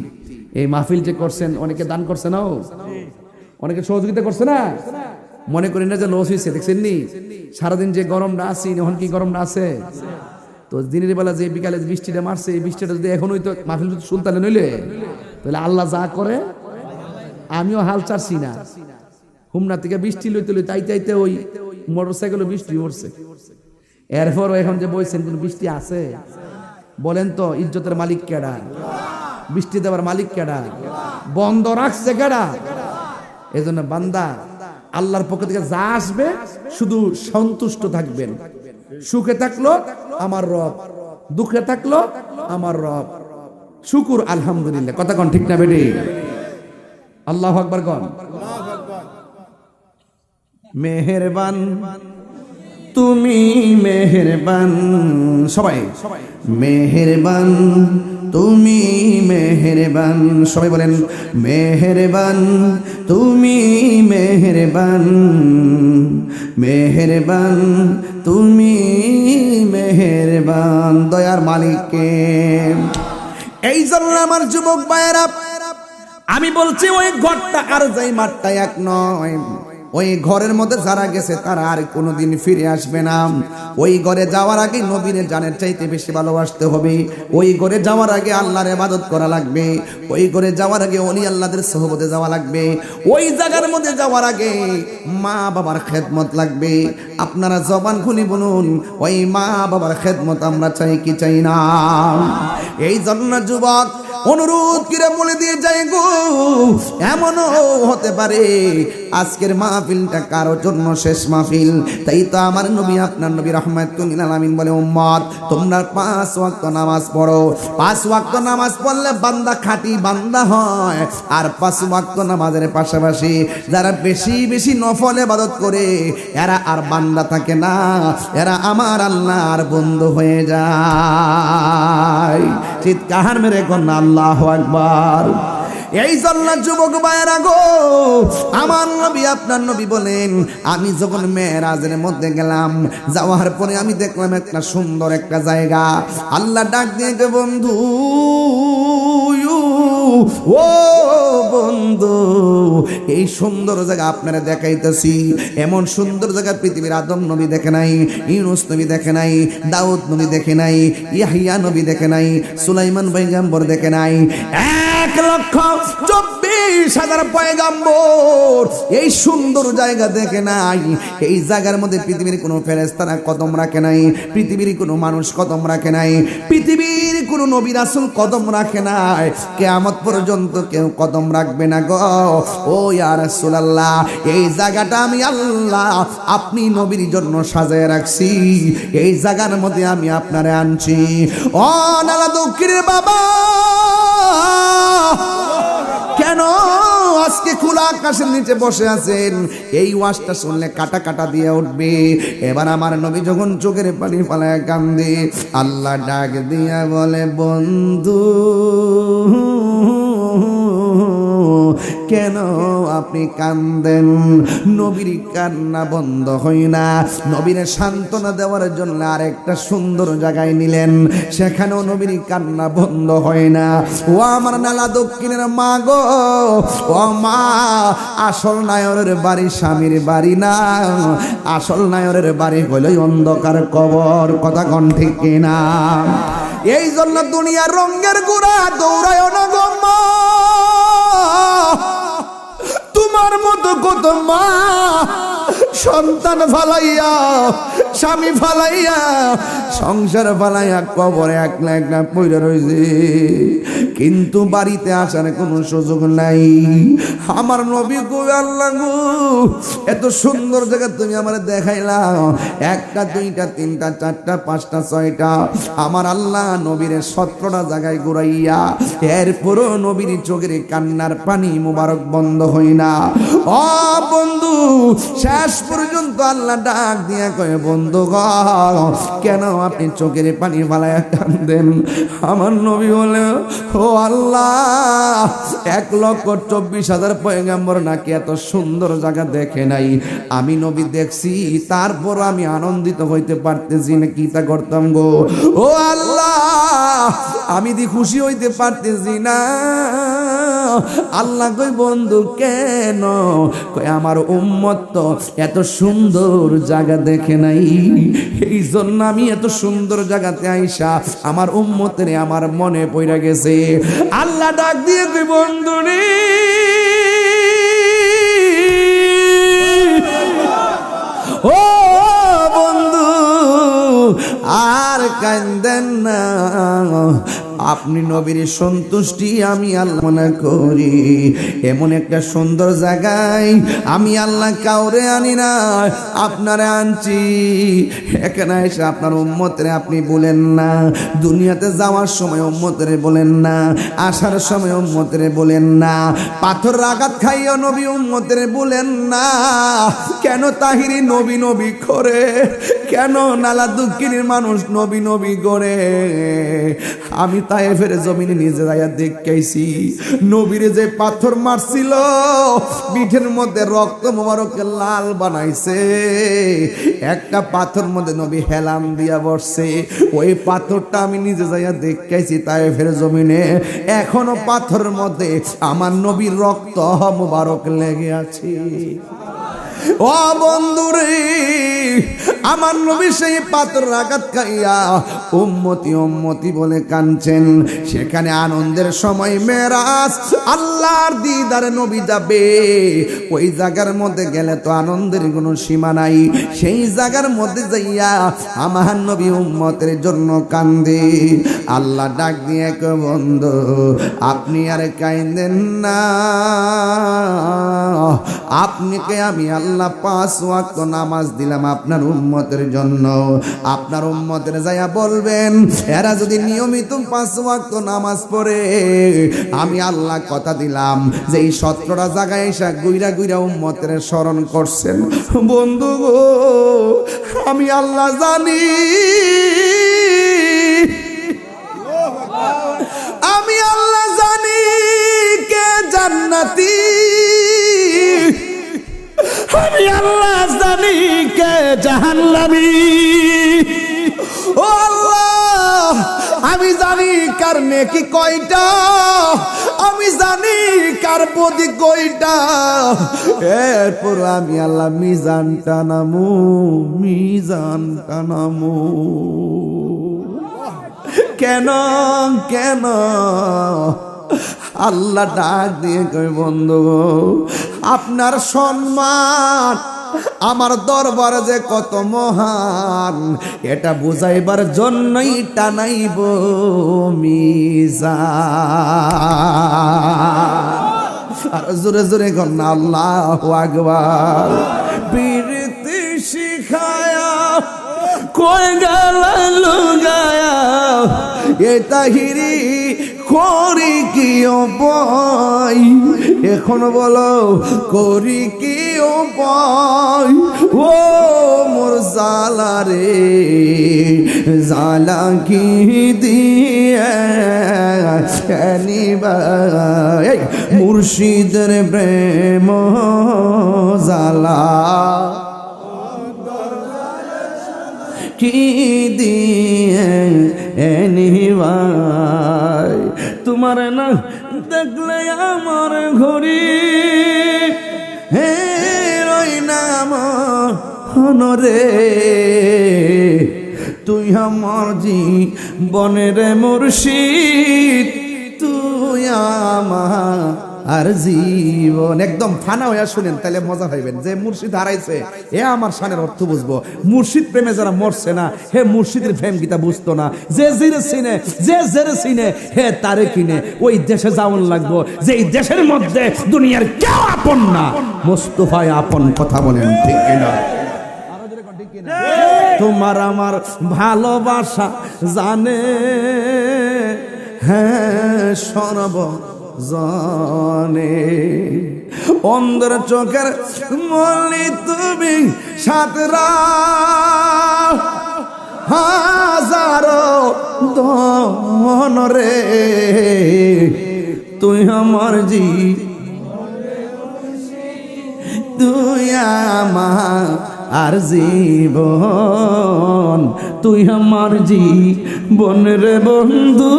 এই মাহফিল যে করছেন, অনেকে দান করছে না, অনেকে সহযোগিতা করছে না, মনে করেন না যে লস হয়েছে। দেখছেন নি সারাদিন যে গরমটা আছে, এখন কি গরমটা আছে? তো দিনের বেলা যে বিকালে বৃষ্টিটা মারছে, এই বৃষ্টিটা যদি এখন হইতো মাহফিল সুলতানে নইলে, তাহলে আল্লাহ যা করে আমিও হাল চাচ্ছি না। হুমনা থেকে বৃষ্টি লইতে লইতে আইতে আইতে ওই মোটরসাইকেলে বৃষ্টি পড়ছে। এরপরও এখন যে বলছেন কোন বৃষ্টি আছে? বলেন তো ইজ্জতের মালিক কেডা? বৃষ্টি দেওয়ার মালিক কেডা? বন্ধ রাখছে কেডা? এজন্য বান্দা আল্লাহর পক্ষ থেকে যা আসবে শুধু সন্তুষ্ট থাকবেন। সুখে থাকলো আমার রব, দুঃখে থাকলো আমার রব, শুকুর আলহামদুলিল্লাহ। কথা কোন ঠিক না বেটি? আল্লাহু আকবার কোন। মেহেরবান তুমি মেহেরবান, সবাই মেহেরবান তুমি মেহেরবান, সবাই বলেন মেহেরবান তুমি মেহেরবান, মেহেরবান তুমি মেহেরবান, দয়ার মালিককে। এই জন্য আমার যুবক ভাইয়েরা আমি বলছি ওই ঘরটা আর যাই মাঠটা এক নয়। ওই ঘরের মধ্যে যারা গেছে তারা আর কোনোদিন ফিরে আসবে না। ওই ঘরে যাওয়ার আগে নবীর জানের চাইতে বেশি ভালোবাসতে হবে। ওই ঘরে যাওয়ার আগে আল্লাহর ইবাদত করা লাগবে। ওই ঘরে যাওয়ার আগে ওলি আল্লাহদের সোহবতে যাওয়া লাগবে। ওই জায়গার মধ্যে যাওয়ার আগে মা বাবার খেদমত লাগবে। আপনারা জবান খুলে বলুন, ওই মা বাবার খেদমত আমরা চাই কি চাই না? এই জন্য যুবক অনুরোধ করে বলে দিয়ে যাই গো, এমনও হতে পারে আজকের মাহফিলটা কারো জন্য শেষ মাহফিল। তাই তো আমার নবী আপনার নবী রাহমাতুল লিল আলামিন বলে, উম্মত তোমরা 5 ওয়াক্ত নামাজ পড়ো। 5 ওয়াক্ত নামাজ পড়লে বান্দা খাঁটি বান্দা হয়। আর 5 ওয়াক্ত নামাজের পাশাপাশি যারা বেশি বেশি নফল ইবাদত করে এরা আর বান্দা থাকে না, এরা আমার আল্লাহর বন্ধু হয়ে যায়। চিৎকার মেরে কোন আল্লাহু আকবার। এই জন্য যুবক ভাইয়েরা গো, আমার নবী আপনার নবী বলেন, আমি যখন মেরাজের মধ্যে গেলাম, যাওয়ার পরে আমি দেখলাম একটা সুন্দর একটা জায়গা। আল্লাহ ডাক দিয়ে গে, বন্ধু ও বন্ধু, এই সুন্দর জায়গা আপনারা দেখাইতেছি। এমন সুন্দর জায়গা পৃথিবীর আদম নবী দেখে নাই, ইউনুস নবী দেখে নাই, দাউদ নবী দেখে নাই, ইয়াহিয়া নবী দেখে নাই, সুলাইমান পয়গম্বর দেখে নাই। 1,24,000 পয়গম্বর এই সুন্দর জায়গা দেখে নাই। এই জায়গার মধ্যে পৃথিবীর কোনো ফেরেশতারা কদম রাখে নাই, পৃথিবীর কোনো মানুষ কদম রাখে নাই, পৃথিবীর কোনো নবী রাসূল কদম রাখে নাই। কিয়ামত পর্যন্ত কেউ কদম রাখবে না গো। ও ইয়া রাসূলুল্লাহ, এই জায়গাটা আমি আল্লাহ আপনি নবীর জন্য সাজায় রাখছি। এই জায়গার মধ্যে আমি আপনারে আনছি। ও নালা দক্ষিণের বাবা, কেন আজকে খোলা আকাশের নিচে বসে আছেন? এই ওয়াজটা শুনলে কাটা কাটা দিয়ে উঠবে। এবার আমার নবী যখন চোখের পানি ফেলায় কান্দে, আল্লাহ ডাক দিয়া বলে, বন্ধু কেন আপনি কান্দেন? নবীর কান্না বন্ধ হয় না। নবীর সান্ত্বনা দেওয়ার জন্য আরেকটা সুন্দর জায়গায় নিলেন, সেখানেও নবীর কান্না বন্ধ হয় না। ও আমার নালা দক্ষিণের মা গো, ও মা, আসল নায়রের বাড়ি স্বামীর বাড়ি না, আসল নায়রের বাড়ি হলো অন্ধকার কবর। কথা কোন ঠিক কিনা? এই জন্য দুনিয়ার রঙের গুড়া দৌড়ায় না গো মা। তোমার মতো কত মা সন্তান ফালাইয়া, স্বামী ফালাইয়া, সংসার ফালাইয়া কবরে একলা একলা পইরা রইছে, কিন্তু বাড়িতে আসার কোনো সুযোগ নাই। আমার নবী গো, আল্লাহ গো, এত সুন্দর জায়গা তুমি আমার দেখাইলা, 1টা 2টা 3টা 4টা 5টা 6টা, আমার আল্লাহ নবীর 17টা জায়গায় ঘুরাইয়া, এরপরও নবীর চোখের কান্নার পানি মুবারক বন্ধ হয় না। ও বন্ধু, শেষ পর্যন্ত আল্লাহ ডাক দিয়া কয়, বন্ধু গো, কেন আপনি চোখের পানি ফালাইয়া কান্দেন? আমার নবী বলে, ও আল্লাহ, 1,24,000 পয়গম্বর নাকি এত সুন্দর জায়গা দেখে নাই। আমি নবী দেখছি, তারপর আমি আনন্দিত হইতে পারতেছি না, কি তা করতাম গো? ও আল্লাহ, আমি দি খুশি হইতে পারতেছি না। আল্লাহ কই, বন্ধু কেন? কই, আমার উম্মত তো এত সুন্দর জায়গা দেখে নাই, এই জন্য আমি এত সুন্দর জায়গাতে আইসা আমার উম্মতের আমার মনে পড়ে গেছে। আল্লাহ ডাক দিয়ে কই, বন্ধু রে, ও বন্ধু, আর কান্দেন না, আপনি নবীর সন্তুষ্টি আমি আল্লাহ মনে করি। এমন একটা সুন্দর জায়গায় আমি আল্লাহ কাউরে আনি না, আপনারে আনছি। এখানে এসে আপনার উম্মতরে আপনি বলেন না, দুনিয়াতে যাওয়ার সময় উম্মতরে বলেন না, আসার সময় উম্মতরে বলেন না, পাথর আঘাত খাইও নবী উম্মতরে বলেন না। কেন তাহিরি নবী নবী করে, কেন নালা দুঃখিনীর মানুষ নবী নবী করে? আমি তায়েফের জমিনে নিজে যাইয়া দেখাইছি, নবীরে যে পাথর মারছিল পিঠের মধ্যে রক্ত মোবারকে লাল বানাইছে। একটা পাথর মধ্যে নবী হেলান দিয়া বসছে, ওই পাথরটা আমি নিজে যাইয়া দেখাইছি তায়েফের জমিনে। এখনো পাথরের মধ্যে আমার নবীর রক্ত মোবারক লেগে আছে। ও বন্ধুরে, আমার নবী সেই পাথর আঘাত খাইয়া উম্মতি উম্মতি বলে কাঁদছেন। সেখানে আনন্দের সময় মেরাজ, আল্লাহর দিদারে নবী যাবে। ওই জায়গার মধ্যে গেলে তো আনন্দের কোনো সীমা নাই। সেই জায়গার মধ্যে যাইয়া আমার নবী উম্মতের জন্য কান্দে। আল্লাহ ডাক দিয়ে কয়, বন্ধু আপনি আর কাঁদেন না, আপনাকে আমি আল্লাহ 5 ওয়াক্ত নামাজ দিলাম আপনার উম্মতের জন্য। আপনার উম্মতের যাইয়া বলবেন, এরা যদি নিয়মিত 5 ওয়াক্ত নামাজ পড়ে, আমি আল্লাহ কথা দিলাম যে এই 17টা জায়গায় এসে গুইরা গুইরা উম্মতের স্মরণ করছেন। বন্ধু গো, আমি আল্লাহ জানি, আমি আল্লাহ জানি কে জান্নাতি, আমি আল্লাহ জানি কে জাহান্নামী। ও আল্লাহ, আমি জানি কার নেকি কয়টা, আমি জানি কার বদি কয়টা। এরপর আমি আল্লাহ মিজান টানামু, মিজান টানামু। কেন কেন? আল্লাহ ডাক দিয়ে কই, বন্ধু আপনার সম্মান আমার দরবারে যে কত মহান, এটা বুঝাইবার জন্যই টানাইব মিজান। আর জোরে জোরে কর না আল্লাহু আকবার। প্রীতি শিখায়া কই গেল লুগায়া, এ তাহিরি করি কি উপায়, এখন বলো করি কি উপায়? ও মোর জালা রে, জালা কি দিয়ে নিবাই মুর্শিদের প্রেম জালা, কি দিয়ে নিবাই? তোমার না দেখলে আমার ঘড়ি হে রই নাম হনরে, তুই আমার জীবনের মুর্শিদ, তুই আমার আর জীবন। একদম ফানা হইয়া শুনেন, তাহলে মজা পাইবেন যে মুর্শিদ হারাইছে এ আমার শানের অর্থ বুঝবো। মুর্শিদ প্রেমে যারা মরছে না, হে মুর্শিদের প্রেম গীতা বুঝতো না। যে জিরে চিনে, যে জেরে চিনে, হে তারে কিনে। ওই দেশে যাওয়ান লাগবো যে এই দেশের মধ্যে দুনিয়ার কেউ আপন না, মোস্তফায় আপন। কথা বলেন ঠিক কিনা? তোমার আমার ভালোবাসা জানে, হ্যাঁ সরব জানে। অন্ধের চোখের মলি তুমি, সাতরা হাজারো দন রে, তুই আমার তুই আমার আর জীবন, তুই আমার জীবন রে বন্ধু,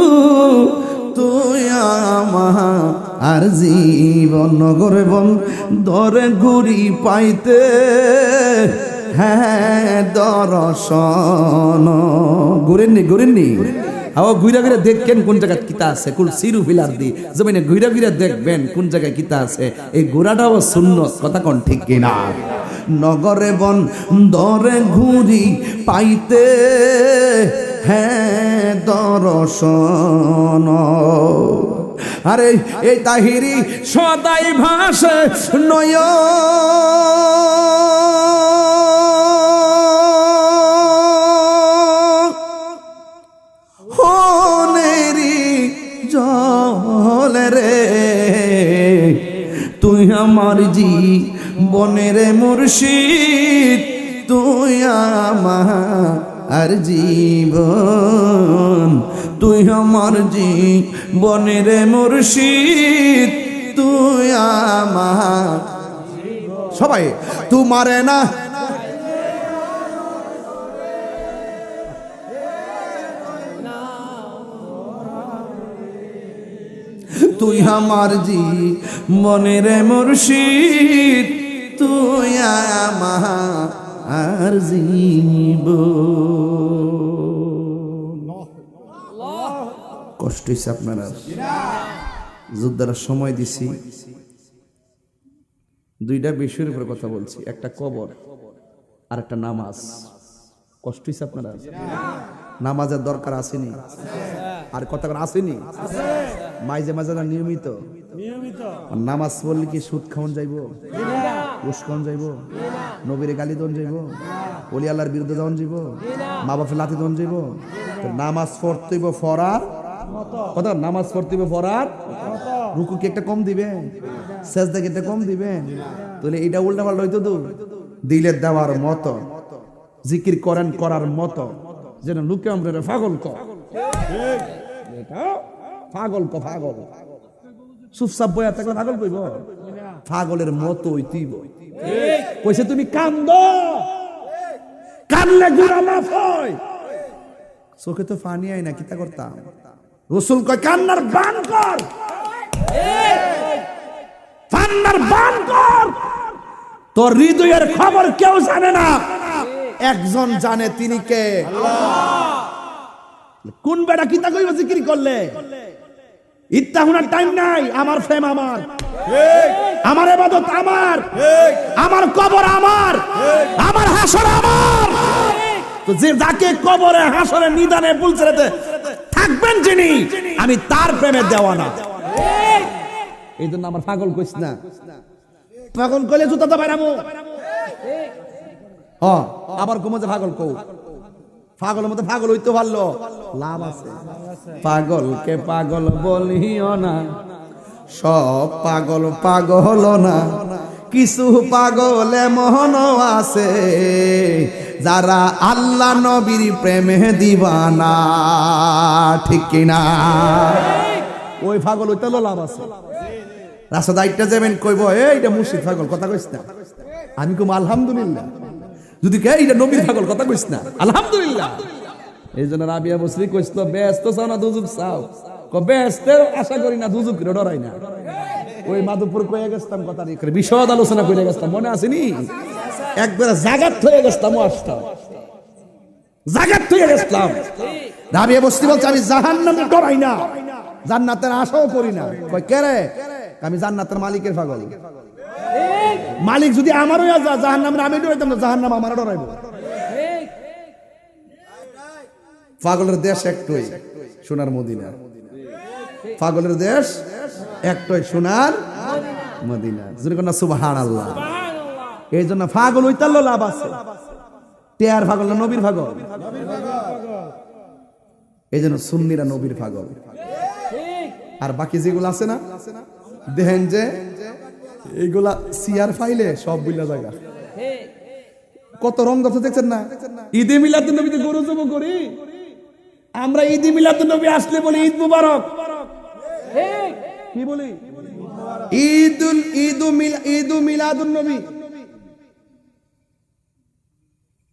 তুই আমার আর জীবন। নগরে বন দরে ঘুরি পাইতে, হ্যাঁ দর্শন। ঘুরেননি ঘুরেননি আও ঘুরা ঘুরে দেখবেন কোন জায়গায় কিতা আছে, কুল সিরু ফিলার দি জমিনে ঘুরা ঘুরে দেখবেন কোন জায়গায় কিতা আছে। এই ঘোরাটাও সুন্নত, কথা কোন ঠিক কিনা? নগরে বন দরে ঘুরি পাইতে, হ্যাঁ দর্শন। আরে এই তাহিরি সদাই ভাসে নয় হনেরি জল রে, তুই আমার জীবনের মুর্শিদ, তুই আমার জীবন, তুই আমার জীবনের মুর্শিদ, তুই আমার। সবাই তোমারে না তুই আমার জীবনের মুর্শিদ, তুই আমার জীবন। কষ্ট হয়েছে আপনারা, যোদ্ধারা সময় দিছি, দুইটা বিষয়ের উপরে কথা বলছি, একটা কবর আর একটা নামাজ। কষ্ট হয়েছে আপনারা, নামাজের দরকার আসেনি, আর কথা আসেনি মাঝে মাঝে না নিয়মিত নামাজ পড়লে কি সুদ খাওয়ান যাইব, ঘুষ খাওয়ান যাইব, নবীরে গালি দন যাইব, ওলি আল্লাহর বিরুদ্ধে দন যাইব, মা বাপের লাথি দন যাইব। নামাজ পড়তেইব ফরার কথা, নামাজ পড়তেইব ফরার। রুকু কি একটা কম দিবেন, সেজদা কি একটা কম দিবেন? তাহলে এটা উল্টা পাল্টা হইতো তো, দিলের দেওয়ার মতো, জিকির করেন করার মতো, যেন লোকে আমরা পাগল কর, পাগল ক পাগল, চুপচাপ বয়া থাকলে পাগল কইব, পাগলের মতো হইতিব। কইছে তুমি কান্দ, কানলে গুনাহ মাফ হয়। চোখে তো পানি আয় না, কিতা করতাম? রাসূল কয় কান্নার বান কর, কান্নার বান কর। তোর হৃদয়ের খবর কেউ জানে না, একজন জানে, তিনি কে? আল্লাহ। কোন বেটা কিতা কইব জিকির করলে? ইত্তা হুনার টাইম নাই, আমার ফেম আমার, আমার ইবাদত আমার, আমার কবর আমার, আমার হাসর আমার। তো যে যাকে কবরে হাসরে নিদানে পুলসেরাতে থাকবেন যিনি, আমি তার প্রেমে দেওয়ানা। এই জন্য আমার পাগল কইস না, পাগল কইলে জুতা তো বাইরামু। আবার কমে যে পাগল কও, পাগলের মতো পাগল হইতে পারলো লাভ আছে। পাগলকে পাগল বলিও না, সব পাগল পাগল না, কিছু পাগল এমন আছে যারা আল্লাহ নবীর প্রেমে দিবানা, ঠিক কিনা? ওই পাগল হইতে লাভ আছে। রাস্তা দায়িত্ব যাবেন, কইব এইটা মুর্শিদ পাগল, কথা কইস না। আমি কম আলহামদুলিল্লাহ। যদি কে এটা নবীর পাগল, কথা কইস না, আলহামদুলিল্লাহ। এই জন্য রাবিয়া বসরি কইছিল, ব্যস্ত চাও না দুজুক চাও? ব্যস্তের আশা করি না, দুজুক ডরাই না। ওই মাধবপুর কয়ে গেছতাম, কথা বিশদ আলোচনা করে গেছতাম, মনে আসেনি? একবার জাগাত হয়ে গেছতাম, আসতাম জাগাত হয়ে গেছতাম। রাবিয়া বসরি বলছে, আমি জাহান্নামে ডরাই না, জান্নাতের আশাও করি না। কই কে রে? আমি জান্নাতের মালিকের পাগল। মালিক যদি আমারও জাহান্নামে, আমি ডরাইতাম না, জাহান্নাম আমার ডরাইব। পাগলের দেশ একটাই, সোনার মদিনা। পাগলের দেশ একটাই, সোনার মদিনা। যদি কোন সুবহানাল্লাহ। এই জন্য পাগল হইতালো লাভ আছে। টেয়ার পাগল না নবীর পাগল? এই জন্য সুন্নিরা নবীর পাগল। আর বাকি যেগুলো আছে না, দেখেন যে এইগুলা সিয়ার ফাইলে সব বুইলা জায়গা। কত রং দর্শক দেখছেন না? ঈদে মিলাদুন নবীতে গরু জব করি আমরা, ঈদে মিলাদুন নবী আসলে বলি ঈদ মুবারক। কি বলি? ঈদু মিলাদুন নবী।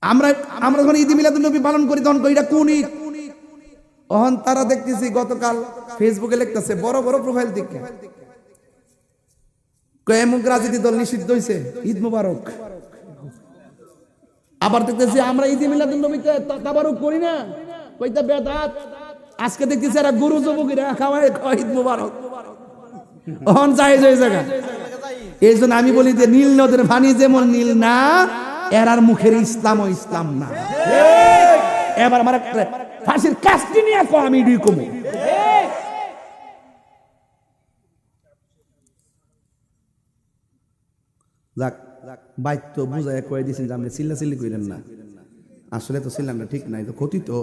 আমরা যখন ঈদ মিলাদুন নবী পালন করি, তখন এটা কোন ঈদ? অহন তারা দেখতেছি গতকাল ফেসবুকে লিখতেছে, বড় বড় প্রোফাইল দিকে, কয়েমুক রাজনীতি দল নিষিদ্ধ হয়েছে, ঈদ মুবারক। আবার দেখতেছি আমরা ঈদ মিলাদুন নবীতে তাবারুক করি না, কইতা বেদাত। আজকে দেখতেছি এরা গরু জবকিরা খাওয়ায় ঈদ মুবারক। অহন যায় যে জায়গা। এই জন্য আমি বলি যে নীল নদের পানি যেমন নীল না, এরার মুখের ইসলাম ও ইসলাম না। এবার আমার একটা ফাঁসির কাজটি নিয়ে আমি এডি কমু। যাক বাইক তো বুঝায় কয়ে দিয়েছেন যে আপনি চিল্লাচিল্লি কইলেন না, আসলে তো ছিলাম না, ঠিক নাই তো ক্ষতি তো